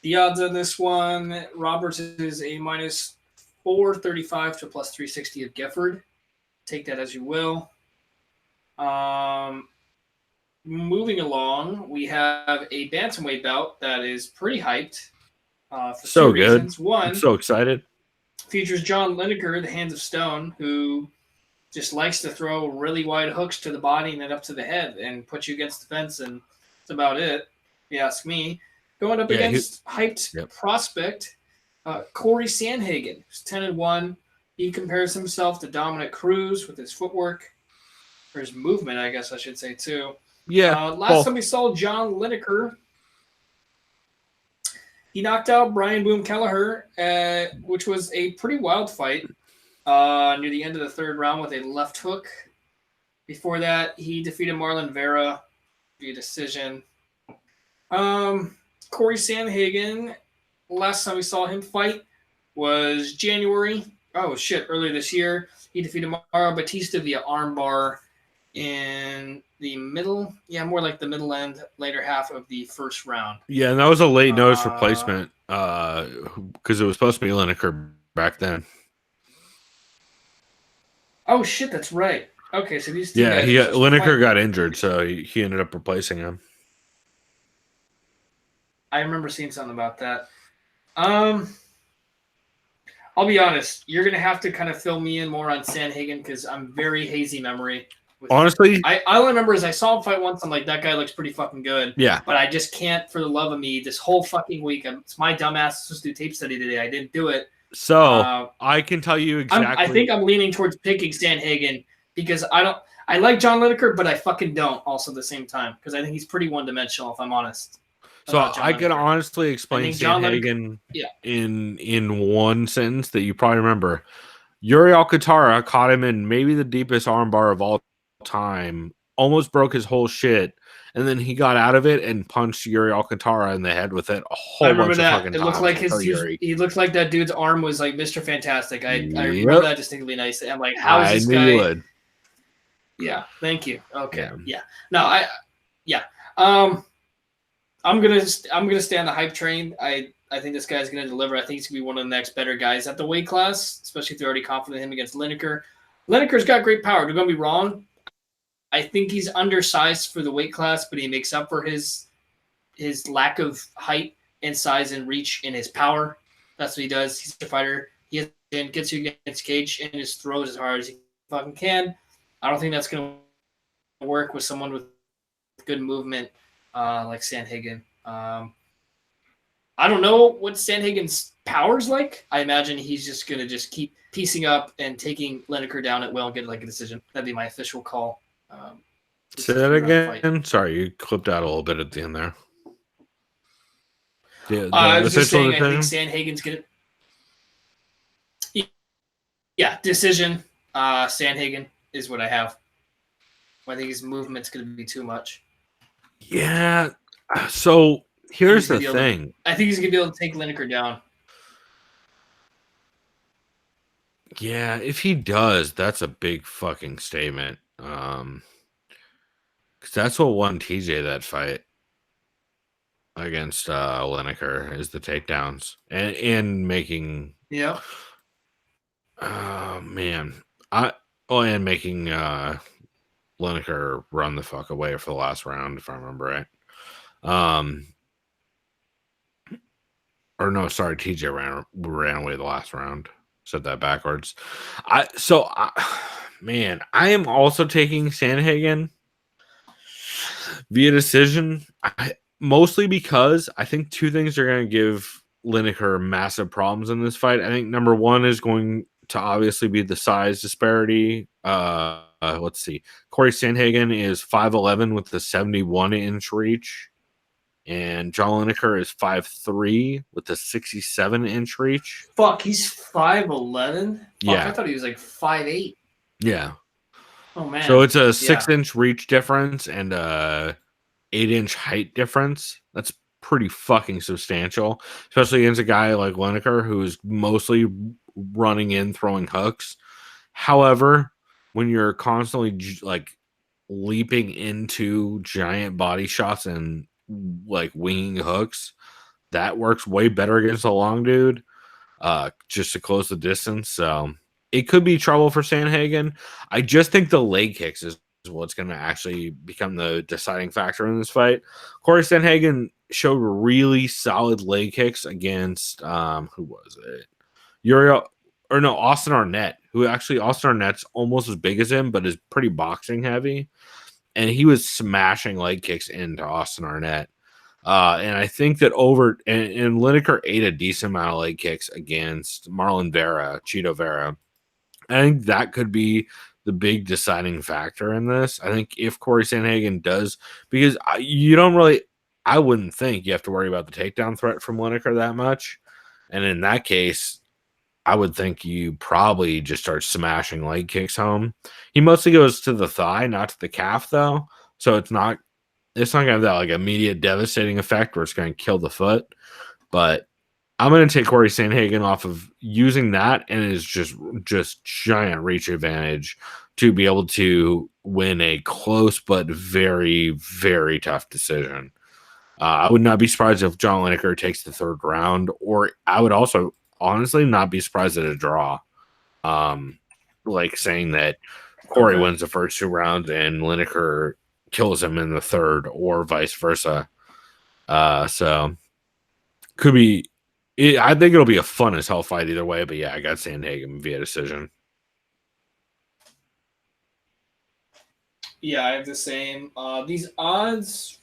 The odds on this one, Roberts is a minus 435 to plus 360 of Gifford. Take that as you will. Moving along, we have a bantamweight bout that is pretty hyped. For so two good. Reasons. One, I'm so excited. Features John Lineker, the Hands of Stone, who just likes to throw really wide hooks to the body and then up to the head and put you against the fence, and that's about it, if you ask me. Going up against hyped prospect Corey Sandhagen, who's 10-1. He compares himself to Dominic Cruz with his footwork, or his movement, I guess I should say, too. Yeah. Last time we saw John Lineker, he knocked out Brian Boom Kelleher, which was a pretty wild fight near the end of the third round with a left hook. Before that, he defeated Marlon Vera via decision. Corey Sandhagen, last time we saw him fight was January. Oh, shit, earlier this year. He defeated Mauro Batista via armbar in the middle. Yeah, more like the middle end, later half of the first round. Yeah, and that was a late notice replacement because it was supposed to be Lineker back then. Oh, shit, that's right. Okay, so these two guys... Lineker got injured, so he ended up replacing him. I remember seeing something about that. I'll be honest. You're going to have to kind of fill me in more on Sandhagen because I'm very hazy memory. Honestly, I all I remember is I saw him fight once. I'm like, that guy looks pretty fucking good. Yeah. But I just can't, for the love of me, this whole fucking week. It's my dumbass supposed to do tape study today. I didn't do it. So I can tell you exactly. I think I'm leaning towards picking Sandhagen because I like John Lineker, but I fucking don't also at the same time because I think he's pretty one-dimensional, if I'm honest. So I can honestly explain Sandhagen in one sentence that you probably remember. Yuri Alcantara caught him in maybe the deepest armbar of all time, almost broke his whole shit, and then he got out of it and punched Yuri Alcantara in the head with it a whole bunch of fucking times. It looked like he looked like that dude's arm was like Mr. Fantastic. I remember that distinctly nice. I'm like, how is this guy? You would. Yeah, thank you. Okay, yeah. No, I'm gonna stay on the hype train. I think this guy's gonna deliver. I think he's gonna be one of the next better guys at the weight class, especially if they're already confident in him against Lineker. Lineker's got great power. Don't get me wrong. I think he's undersized for the weight class, but he makes up for his lack of height and size and reach in his power. That's what he does. He's a fighter. He gets you against cage and just throws as hard as he fucking can. I don't think that's going to work with someone with good movement like Sandhagen. I don't know what Sandhagen's power's like. I imagine he's just going to just keep piecing up and taking Lineker down at will and get like a decision. That'd be my official call. Say that again. Sorry, you clipped out a little bit at the end there. I was just saying, I think Sandhagen's going to... Yeah, decision. Sandhagen is what I have. I think his movement's going to be too much. Yeah. So here's the thing. I think he's going to be able to take Lineker down. Yeah, if he does, that's a big fucking statement. Because that's what won TJ that fight. against Lineker is the takedowns and making. Yeah. Man, and making Lineker run the fuck away for the last round, if I remember right. Or no, sorry, TJ ran away the last round. Said that backwards. Man, I am also taking Sandhagen via decision. Mostly because I think two things are going to give Lineker massive problems in this fight. I think number one is going to obviously be the size disparity. Let's see. Corey Sandhagen is 5'11" with the 71-inch reach. And John Lineker is 5'3" with a 67-inch reach. Fuck, he's 5'11"? Yeah. I thought he was like 5'8". Yeah. Oh, man. So it's a 6-inch reach difference and a 8-inch height difference. That's pretty fucking substantial, especially against a guy like Lineker who's mostly running in, throwing hooks. However, when you're constantly like leaping into giant body shots and like winging hooks, that works way better against a long dude, just to close the distance. So it could be trouble for Sandhagen. I just think the leg kicks is what's going to actually become the deciding factor in this fight. Corey Sandhagen showed really solid leg kicks against who was it? Austin Arnett, who actually Austin Arnett's almost as big as him, but is pretty boxing heavy. And he was smashing leg kicks into Austin Arnett. And I think that and Lineker ate a decent amount of leg kicks against Marlon Vera, Cheeto Vera. I think that could be the big deciding factor in this. I think if Corey Sandhagen does, because I wouldn't think you have to worry about the takedown threat from Lineker that much. And in that case, I would think you probably just start smashing leg kicks home. He mostly goes to the thigh, not to the calf, though. So it's not going to have that like immediate devastating effect where it's going to kill the foot. But I'm going to take Corey Sandhagen off of using that and his just giant reach advantage to be able to win a close but very, very tough decision. I would not be surprised if John Lineker takes the third round, or I would also honestly not be surprised at a draw. Like saying that Corey wins the first two rounds and Lineker kills him in the third, or vice versa. So could be. I think it'll be a fun as hell fight either way. But yeah, I got Sandhagen via decision. Yeah, I have the same. These odds.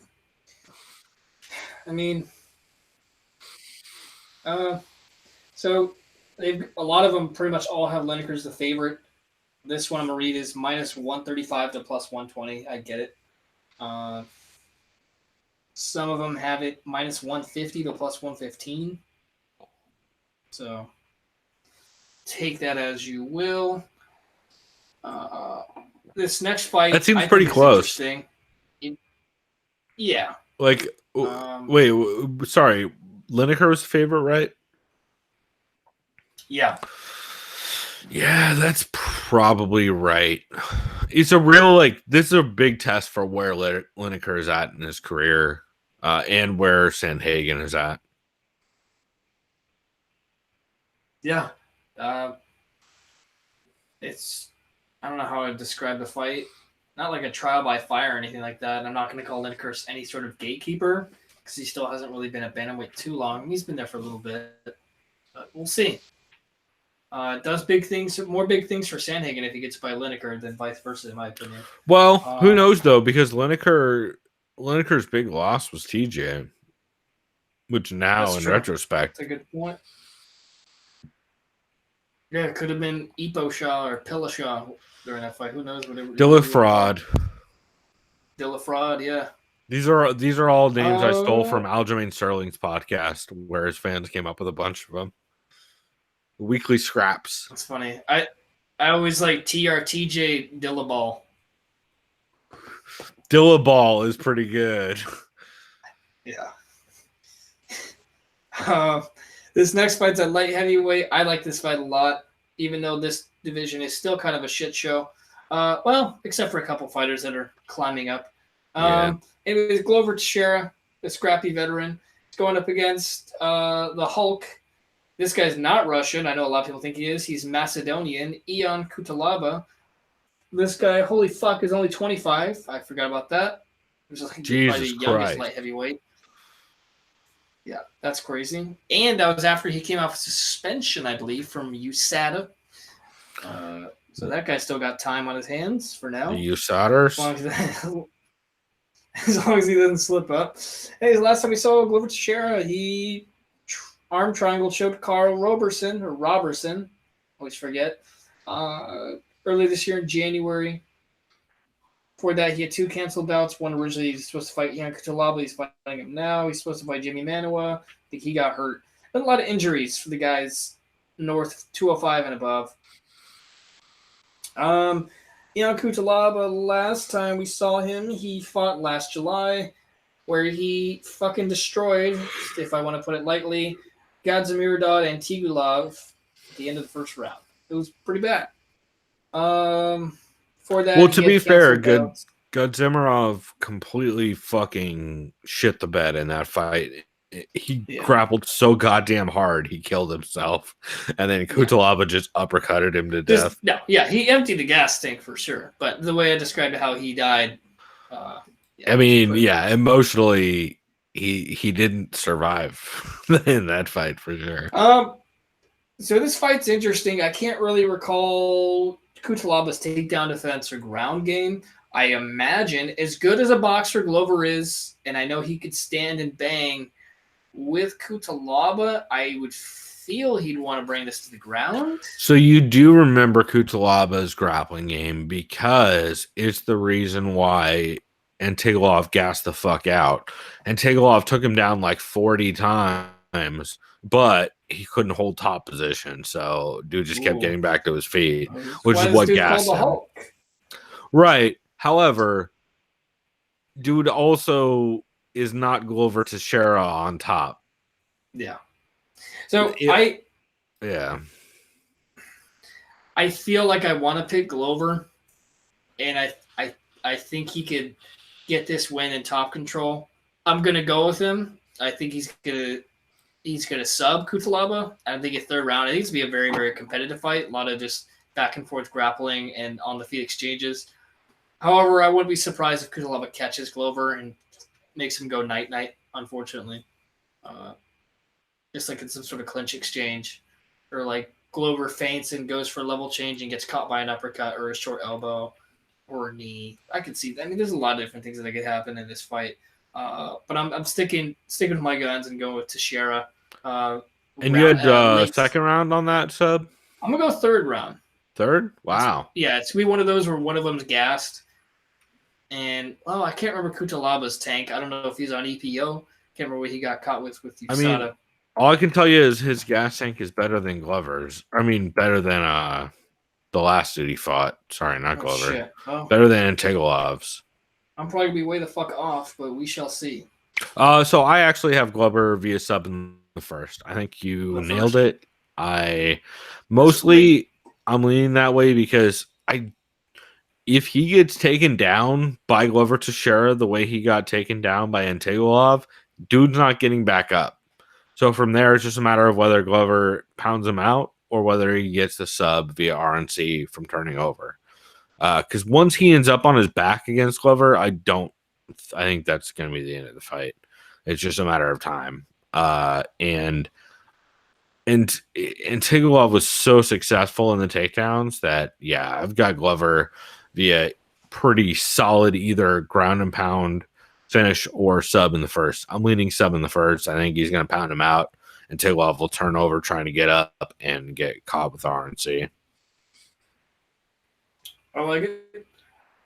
I mean, so a lot of them pretty much all have Lineker as the favorite. This one I'm gonna read is -135 to +120. I get it. Some of them have it -150 to +115. So take that as you will. This next fight, that seems pretty close. Yeah. Like, wait, sorry, Lineker was the favorite, right? Yeah. Yeah, that's probably right. It's a real this is a big test for where Lineker is at in his career, and where Sandhagen is at. Yeah. It's, I don't know how I'd describe the fight. Not like a trial by fire or anything like that. I'm not going to call Lineker any sort of gatekeeper because he still hasn't really been at bantamweight too long. He's been there for a little bit, but we'll see. Does more big things for Sandhagen if he gets by Lineker than vice versa, in my opinion. Well, who knows though? Because Lineker's big loss was TJ, which now in retrospect, that's a good point. Yeah, it could have been Ipo Shaw or Pillashaw during that fight. Who knows? Dillafraud, yeah. These are all names I stole from Aljamain Sterling's podcast, where his fans came up with a bunch of them. Weekly scraps. That's funny. I always like TRTJ Dillaball. Dillaball is pretty good. Yeah. This next fight's at light heavyweight. I like this fight a lot, even though this division is still kind of a shit show. Well, except for a couple fighters that are climbing up. It was Glover Teixeira the scrappy veteran. He's going up against the Hulk. This guy's not Russian. I know a lot of people think he is. He's Macedonian. Ion Kutalaba. This guy, holy fuck, is only 25. I forgot about that. He's like Jesus the youngest Christ. light heavyweight. Yeah, that's crazy. And that was after he came off suspension, I believe, from USADA. So that guy still got time on his hands for now. The USADers? As long as he doesn't slip up. Hey, last time we saw Glover Teixeira, he arm triangle choked Carl Roberson. I always forget. Early this year in January. Before that, he had 2 canceled bouts. One originally he was supposed to fight Ion Cutelaba. He's fighting him now. He's supposed to fight Jimmy Manuwa. I think he got hurt. And a lot of injuries for the guys north 205 and above. Ion Cutelaba, last time we saw him, he fought last July, where he fucking destroyed, if I want to put it lightly, Gadzimirdad and Tigulov at the end of the first round. It was pretty bad. For that, well, to be fair, Gadzhimirov completely fucking shit the bed in that fight. He grappled so goddamn hard, he killed himself. And then Cutelaba just uppercutted him to death. He emptied the gas tank for sure. But the way I described how he died... emotionally, he didn't survive in that fight for sure. So this fight's interesting. I can't really recall Kutelaba's takedown defense or ground game. I imagine, as good as a boxer Glover is, and I know he could stand and bang, with Cutelaba, I would feel he'd want to bring this to the ground. So you do remember Kutelaba's grappling game because it's the reason why Antigolov gassed the fuck out. Antigolov took him down like 40 times, but he couldn't hold top position. So dude just kept getting back to his feet, which is what gassed him. Right. However, dude also is not Glover Teixeira on top. Yeah. So I feel like I want to pick Glover, and I think he could get this win in top control. I'm gonna go with him. I think he's gonna sub Cutelaba. I think a third round. I think it's gonna be a very, very competitive fight. A lot of just back and forth grappling and on the feet exchanges. However, I wouldn't be surprised if Cutelaba catches Glover and makes him go night-night, unfortunately. Just like in some sort of clinch exchange. Or like Glover feints and goes for a level change and gets caught by an uppercut or a short elbow or a knee. I could see that. I mean, there's a lot of different things that could happen in this fight. But I'm sticking with my guns and going with Teixeira. And you had second round on that sub? I'm going to go third round. Third? Wow. It's going to be one of those where one of them's gassed. And, I can't remember Kutelaba's tank. I don't know if he's on EPO. Can't remember what he got caught with USADA. I mean, all I can tell you is his gas tank is better than Glover's. I mean, better than the last dude he fought. Sorry, not Glover. Shit. Oh. Better than Antigolov's. I'm probably going to be way the fuck off, but we shall see. So I actually have Glover via sub in the first. I think you nailed it. I'm leaning that way because if he gets taken down by Glover Teixeira the way he got taken down by Antigolov, dude's not getting back up. So from there, it's just a matter of whether Glover pounds him out or whether he gets the sub via RNC from turning over. Because once he ends up on his back against Glover, I think that's going to be the end of the fight. It's just a matter of time. And Antigolov was so successful in the takedowns that, I've got Glover via pretty solid either ground and pound finish or sub in the first. I'm leaning sub in the first. I think he's going to pound him out. Antigolov will turn over trying to get up and get caught with RNC. I like it.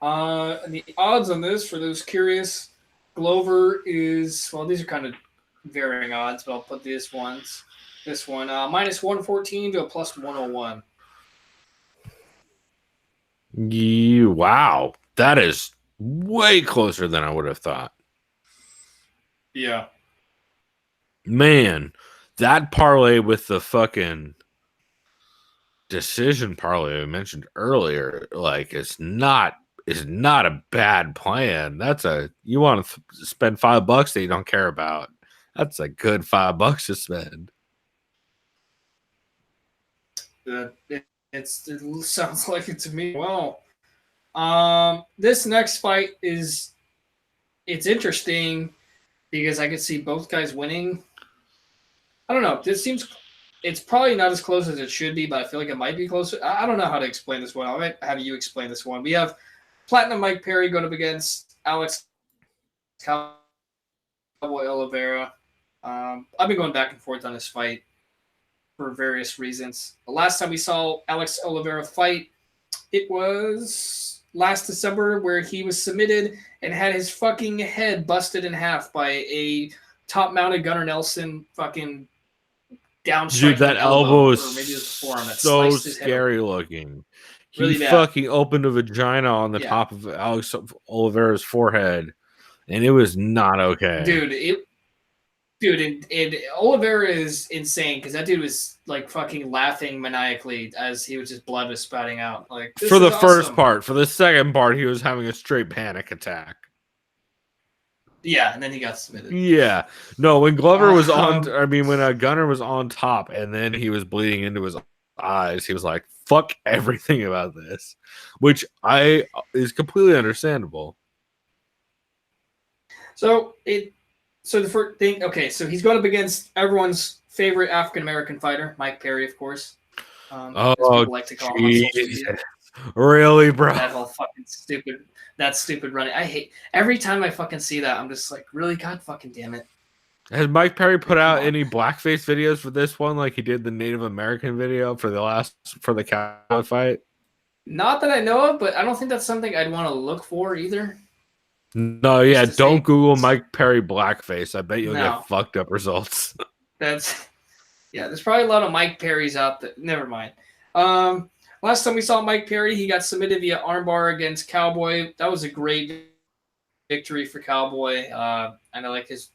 The odds on this, for those curious, Glover is, these are kind of varying odds, but I'll put this one, minus 114 to a plus 101. Wow. That is way closer than I would have thought. Yeah. Man, that parlay with the fucking decision parlay I mentioned earlier, it's not is not a bad plan. You want to spend $5 that you don't care about. That's a good $5 to spend. It sounds like it to me. Well, this next fight it's interesting because I could see both guys winning. I don't know. It's probably not as close as it should be, but I feel like it might be closer. I don't know how to explain this one. I'll have you explain this one. We have Platinum Mike Perry going up against Alex Cowboy Oliveira. I've been going back and forth on this fight for various reasons. The last time we saw Alex Oliveira fight, it was last December where he was submitted and had his fucking head busted in half by a top-mounted Gunnar Nelson fucking down. Dude, that elbow is so scary looking. He fucking opened a vagina on the top of Alex Oliveira's forehead, and it was not okay. Dude, and Oliveira is insane because that dude was like fucking laughing maniacally as he was just blood was spouting out. Like for the first part, for the second part, he was having a straight panic attack. Yeah, and then he got submitted. Yeah, no, when Glover was on, when Gunnar was on top, and then he was bleeding into his eyes, he was like, "Fuck everything about this," which is completely understandable. So the first thing, okay, so he's going up against everyone's favorite African American fighter, Mike Perry, of course. As people like to call him on social media. Really, bro? That whole fucking stupid running. I hate every time I fucking see that. I'm just like, really, God fucking damn it. Has Mike Perry put out any blackface videos for this one, like he did the Native American video for the cowboy fight? Not that I know of, but I don't think that's something I'd want to look for either. No, yeah, don't Google Mike Perry blackface. I bet you'll get fucked up results. There's probably a lot of Mike Perrys out there. Never mind. Last time we saw Mike Perry, he got submitted via armbar against Cowboy. That was a great victory for Cowboy. I know, like his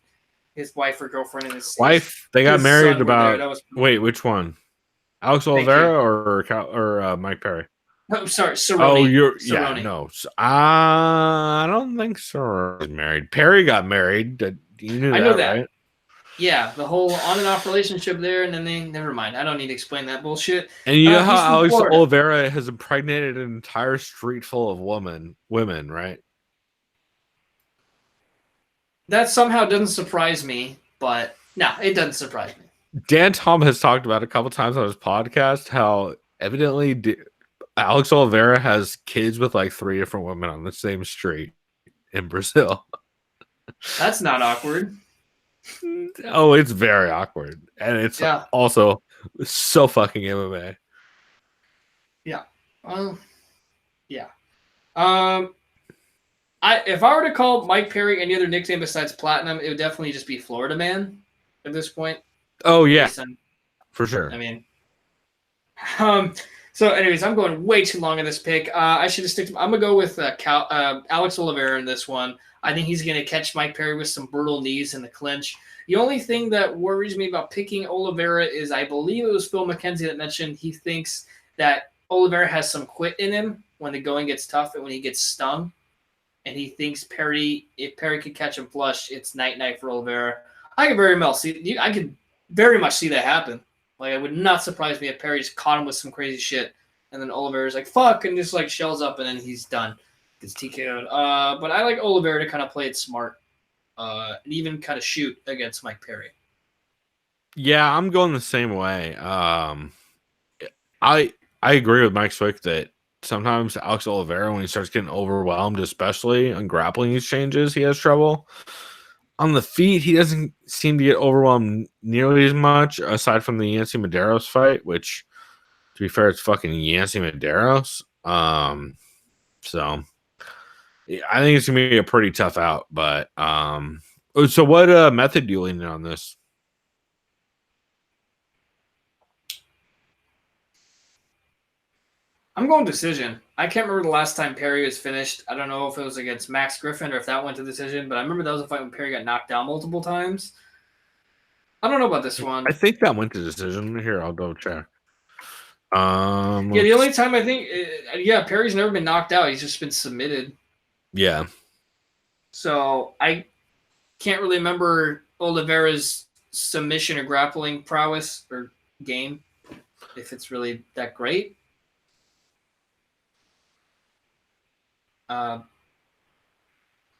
wife or girlfriend and his wife. They got married about. Wait, which one? Alex Oliveira or Mike Perry? I'm sorry, Cerrone. Oh, Cerrone. No. I don't think Cerrone is married. Perry got married. You knew that, I know that, right? Yeah, the whole on and off relationship there, and then never mind. I don't need to explain that bullshit. And you know how Alex Oliveira has impregnated an entire street full of women, right? That somehow doesn't surprise me, but no, it doesn't surprise me. Dan Tom has talked about a couple times on his podcast how evidently Alex Oliveira has kids with like 3 different women on the same street in Brazil. That's not awkward. Oh, it's very awkward. And it's also so fucking MMA. Yeah. Yeah. If I were to call Mike Perry any other nickname besides Platinum, it would definitely just be Florida Man at this point. Oh, yeah. For sure. I mean, so anyways, I'm going way too long on this pick. I should have stick to. I'm gonna go with Alex Oliveira in this one. I think he's gonna catch Mike Perry with some brutal knees in the clinch. The only thing that worries me about picking Oliveira is I believe it was Phil McKenzie that mentioned he thinks that Oliveira has some quit in him when the going gets tough and when he gets stung, and he thinks if Perry could catch him flush, it's night for Oliveira. I could very much see that happen. Like, it would not surprise me if Perry just caught him with some crazy shit, and then Oliveira's like, fuck, and just, like, shells up, and then he's done. Gets TKO'd. But I like Oliveira to kind of play it smart and even kind of shoot against Mike Perry. Yeah, I'm going the same way. I agree with Mike Swick that sometimes Alex Oliveira, when he starts getting overwhelmed, especially on grappling exchanges, he has trouble. On the feet, he doesn't seem to get overwhelmed nearly as much, aside from the Yancy Medeiros fight, which, to be fair, it's fucking Yancy Medeiros. So yeah, I think it's gonna be a pretty tough out. But so what method do you lean in on this? I'm going decision. I can't remember the last time Perry was finished. I don't know if it was against Max Griffin or if that went to decision, but I remember that was a fight when Perry got knocked down multiple times. I don't know about this one. I think that went to decision. Here, I'll double check. Yeah, the only time I think, Perry's never been knocked out. He's just been submitted. Yeah. So I can't really remember Oliveira's submission or grappling prowess or game, if it's really that great.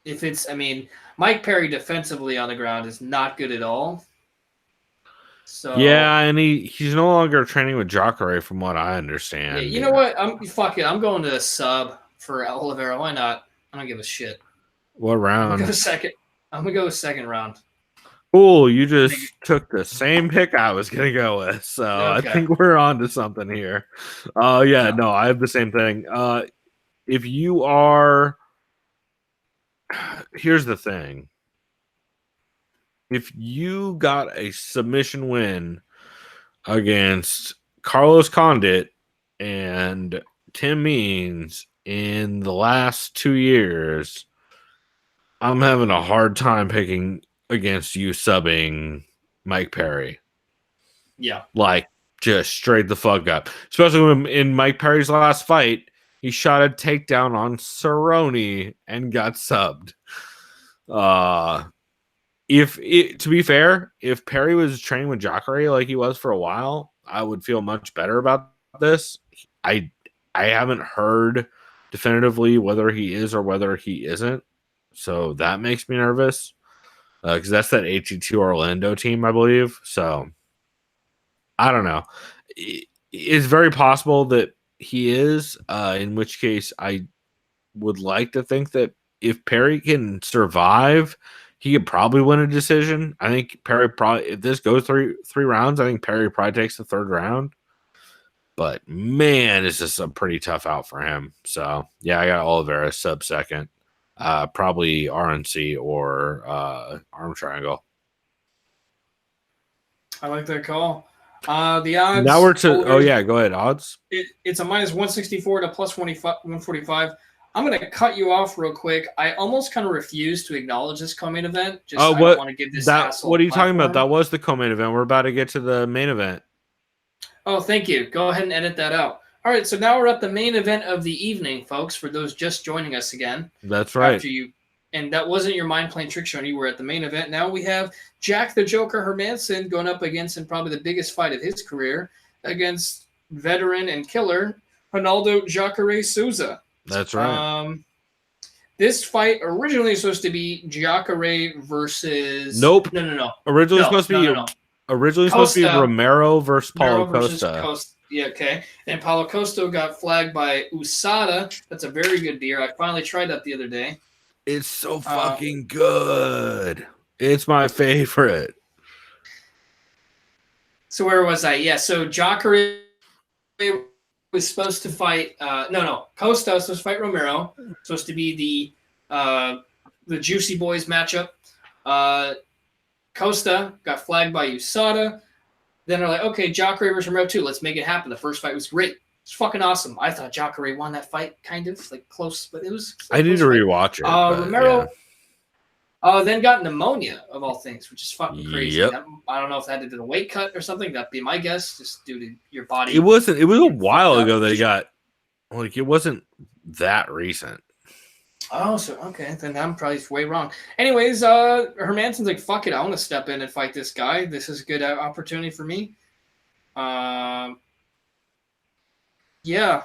If it's, I mean, Mike Perry defensively on the ground is not good at all. So yeah, and he's no longer training with Jacare, from what I understand. Yeah, you know what? Fuck it. I'm going to the sub for Oliveira. Why not? I don't give a shit. What round? I'm gonna go second round. Cool, you just took the same pick I was gonna go with, so okay. I think we're on to something here. No, I have the same thing. If you are, here's the thing: if you got a submission win against Carlos Condit and Tim Means in the last 2 years, I'm having a hard time picking against you subbing Mike Perry. Yeah. Like, just straight the fuck up. Especially when in Mike Perry's last fight, he shot a takedown on Cerrone and got subbed. To be fair, if Perry was training with Jacare like he was for a while, I would feel much better about this. I haven't heard definitively whether he is or whether he isn't. So that makes me nervous. Because that's that AT2 Orlando team, I believe. So, I don't know. It's very possible that he is, in which case I would like to think that if Perry can survive, he could probably win a decision. I think Perry probably, if this goes three rounds, I think Perry probably takes the third round. But, man, it's just a pretty tough out for him. So, yeah, I got Oliveira sub-second. Probably RNC or arm triangle. I like that call. The odds. Now we're to. Oh yeah, go ahead. Odds. It's a minus 164 to plus 145. I'm going to cut you off real quick. I almost kind of refuse to acknowledge this co-main event. I don't want to give this asshole. What are you talking about? That was the co-main event. We're about to get to the main event. Oh, thank you. Go ahead and edit that out. All right, so now we're at the main event of the evening, folks, for those just joining us again. That's right. And that wasn't your mind playing tricks show. You were at the main event. Now we have Jack the Joker Hermansson going up against, and probably the biggest fight of his career, against veteran and killer Ronaldo Jacare Souza. That's right. This fight originally was supposed to be Jacare versus... Nope. No. Originally supposed to be Romero versus Paulo Costa. Yeah, okay. And Paulo Costa got flagged by USADA. That's a very good beer. I finally tried that the other day. It's so fucking good. It's my favorite. So where was I? Yeah, so Jacare was supposed to fight Costa was supposed to fight Romero. Supposed to be the Juicy Boys matchup. Costa got flagged by USADA. Then they're like, okay, Jacare versus Romero 2. Let's make it happen. The first fight was great. It's fucking awesome. I thought Jacare won that fight, kind of like close, but it was. I need to rewatch it. Romero then got pneumonia of all things, which is fucking crazy. Yep. I don't know if that did a weight cut or something. That'd be my guess, just due to your body. It was a while ago that he got. Like, it wasn't that recent. Oh, so okay, then I'm probably way wrong. Anyways, Hermansson's like, fuck it, I want to step in and fight this guy. This is a good opportunity for me. Yeah.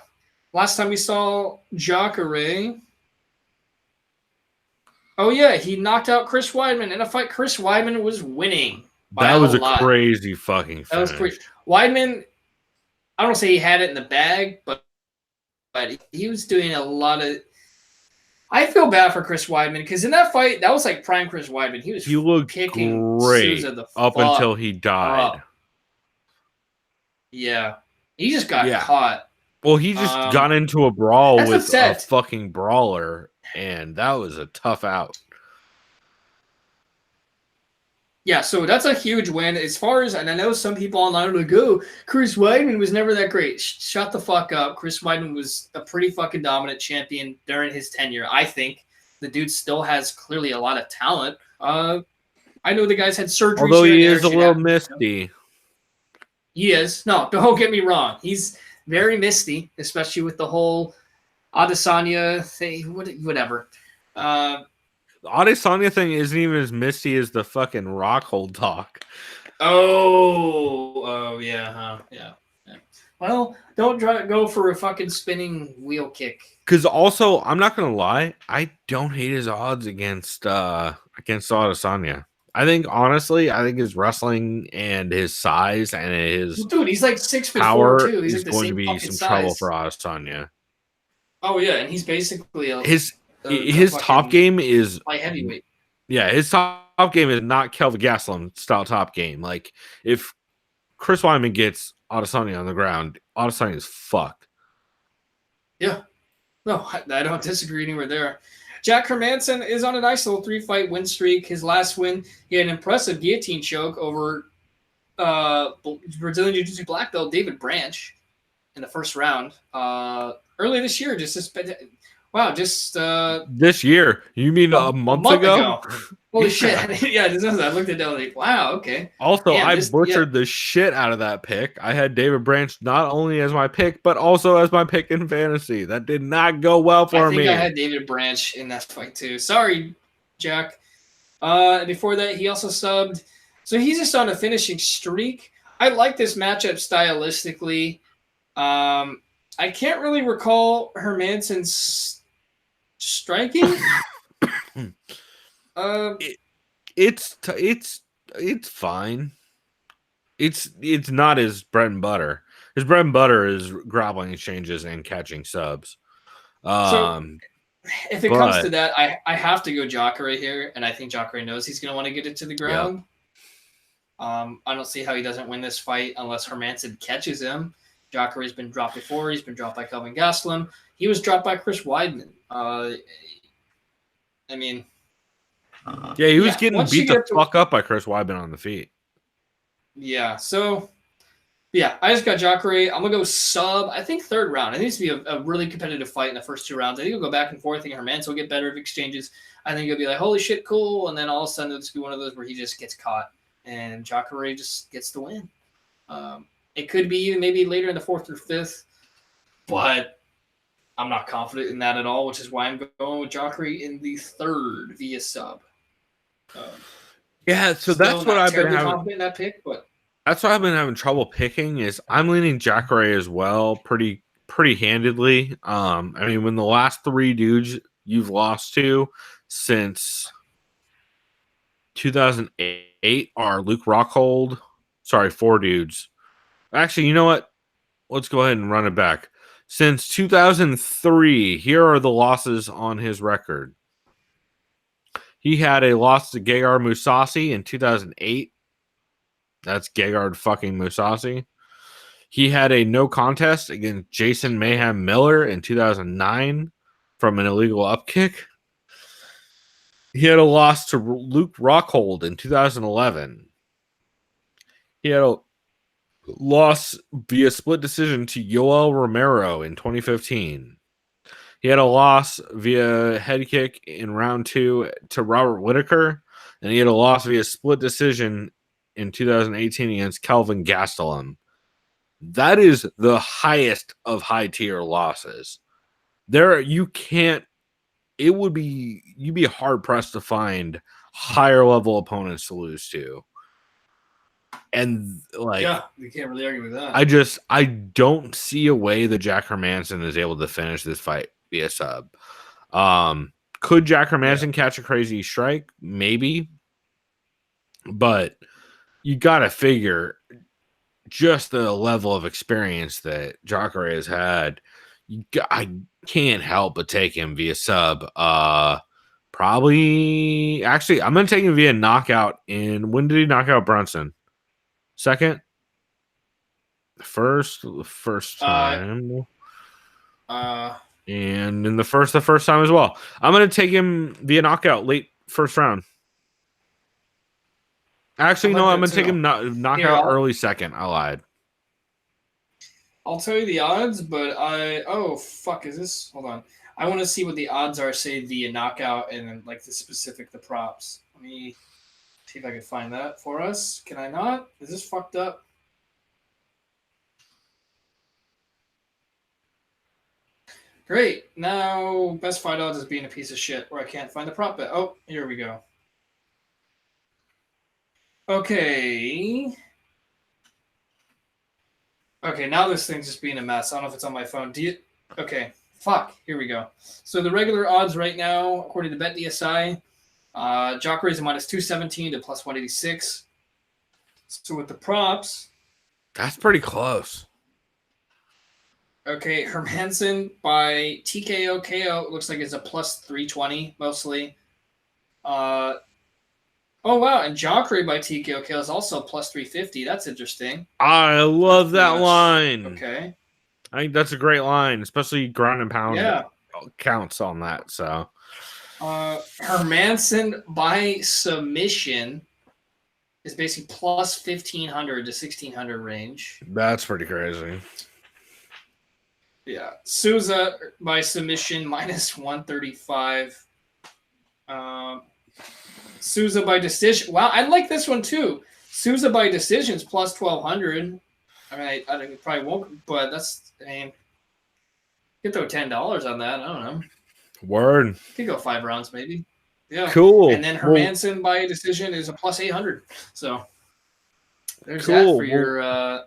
Last time we saw Jacare. Oh yeah, he knocked out Chris Weidman in a fight. Chris Weidman was winning. That was a crazy fucking finish. That was crazy. Weidman, I don't say he had it in the bag, but he was doing a lot of. I feel bad for Chris Weidman because in that fight, that was like prime Chris Weidman. He looked kicking great up until he died. Yeah, he just got caught. Well, he just got into a brawl with a fucking brawler, and that was a tough out. Yeah, so that's a huge win. As far as, and I know some people online are like, oh, Chris Weidman was never that great. Shut the fuck up. Chris Weidman was a pretty fucking dominant champion during his tenure. I think the dude still has clearly a lot of talent. I know the guy's had surgery. Although he is a little misty. He is. No, don't get me wrong. very misty, especially with the whole Adesanya thing, whatever. The Adesanya thing isn't even as misty as the fucking Rockhold talk. Oh, yeah, huh? Yeah. Well, don't go for a fucking spinning wheel kick. Because also, I'm not gonna lie, I don't hate his odds against Adesanya. I think honestly, his wrestling and his size and his he's like 6'4" power too. He's is like the going to same be fucking some size. trouble for Adesanya. Oh yeah, and he's basically his top game is light heavyweight. Yeah, his top game is not Kelvin Gastelum style top game. Like if Chris Weidman gets Adesanya on the ground, Adesanya is fucked. Yeah, no, I don't disagree anywhere there. Jack Hermansson is on a nice little 3-fight win streak. His last win, he had an impressive guillotine choke over Brazilian Jiu-Jitsu black belt David Branch in the first round. Early this year, this year. You mean a month ago? Holy shit! Yeah, I looked at that like, wow, okay. Also, I butchered the shit out of that pick. I had David Branch not only as my pick, but also as my pick in fantasy. That did not go well for me. I had David Branch in that fight too. Sorry, Jack. Before that, he also subbed. So he's just on a finishing streak. I like this matchup stylistically. I can't really recall Hermansson's striking. It's fine. It's not his bread and butter. His bread and butter is grappling exchanges and catching subs. So if it comes to that, I have to go Jacare here, and I think Jacare knows he's going to want to get it to the ground. Yep. I don't see how he doesn't win this fight unless Hermansson catches him. Jacare has been dropped before. He's been dropped by Kelvin Gastelum. He was dropped by Chris Weidman. He was getting beat the fuck up by Chris Weidman on the feet. Yeah, so I just got Jacare. I'm gonna go sub. I think third round. It needs to be a really competitive fight in the first 2 rounds. I think it'll go back and forth. I think Hermansson will get better at exchanges. I think it'll be like, holy shit, cool, and then all of a sudden it'll just be one of those where he just gets caught and Jacare just gets the win. It could be even maybe later in the 4th or 5th, but I'm not confident in that at all, which is why I'm going with Jacare in the 3rd via sub. So that's what I've been having. Confident in that pick, but that's what I've been having trouble picking. Is I'm leaning Jacare as well, pretty handedly. When the last 3 dudes you've lost to since 2008 are Luke Rockhold. Sorry, 4 dudes. Actually, you know what? Let's go ahead and run it back. Since 2003, here are the losses on his record. He had a loss to Gegard Mousasi in 2008. That's Gegard fucking Mousasi. He had a no contest against Jason Mayhem Miller in 2009 from an illegal upkick. He had a loss to Luke Rockhold in 2011. He had a loss via split decision to Yoel Romero in 2015. He had a loss via head kick in round 2 to Robert Whitaker, and he had a loss via split decision in 2018 against Kelvin Gastelum. That is the highest of high tier losses. You'd be hard pressed to find higher level opponents to lose to. And you can't really argue with that. I don't see a way that Jack Hermansson is able to finish this fight via sub. Could Jack Hermansson catch a crazy strike? Maybe. But you got to figure just the level of experience that Jacare has had. I can't help but take him via sub. Probably. Actually, I'm going to take him via knockout. When did he knock out Brunson? Second? First time. And in the first time as well. I'm going to take him via knockout late first round. Actually, no, I'm going to take him knockout early second. I lied. I'll tell you the odds, but is this? Hold on. I want to see what the odds are, say, via knockout and then the props. Let me see if I can find that for us. Can I not? Is this fucked up? Great. Now, best fight odds is being a piece of shit where I can't find the prop bet. Oh, here we go. Okay. Okay, now this thing's just being a mess. I don't know if it's on my phone. Okay. Fuck. Here we go. So the regular odds right now, according to BetDSI, Jacare is a minus 217 to plus 186. So with the props, that's pretty close. Okay, Hermansson by TKO KO looks like it's a plus 320 mostly. Oh wow, and Jacare by TKO KO is also plus 350. That's interesting. I love that line. Okay. I think that's a great line, especially ground and pound counts on that. So Hermansson by submission is basically plus 1,500 to 1,600 range. That's pretty crazy. Yeah. Souza by submission minus 135. Souza by decision. Wow, I like this one too. Souza by decisions plus 1,200. I mean, I probably won't, but that's, I mean, you could throw $10 on that. I don't know. Word. Could go 5 rounds maybe. Yeah. Cool. And then Hermansson by decision is a plus 800. So there's that for your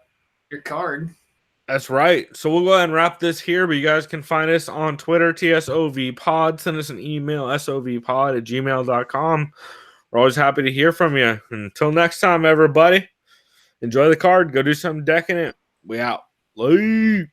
card. That's right. So we'll go ahead and wrap this here, but you guys can find us on Twitter, TSOVPod. Send us an email, sovpod@gmail.com. We're always happy to hear from you. Until next time, everybody, enjoy the card. Go do something decadent. We out. Leave.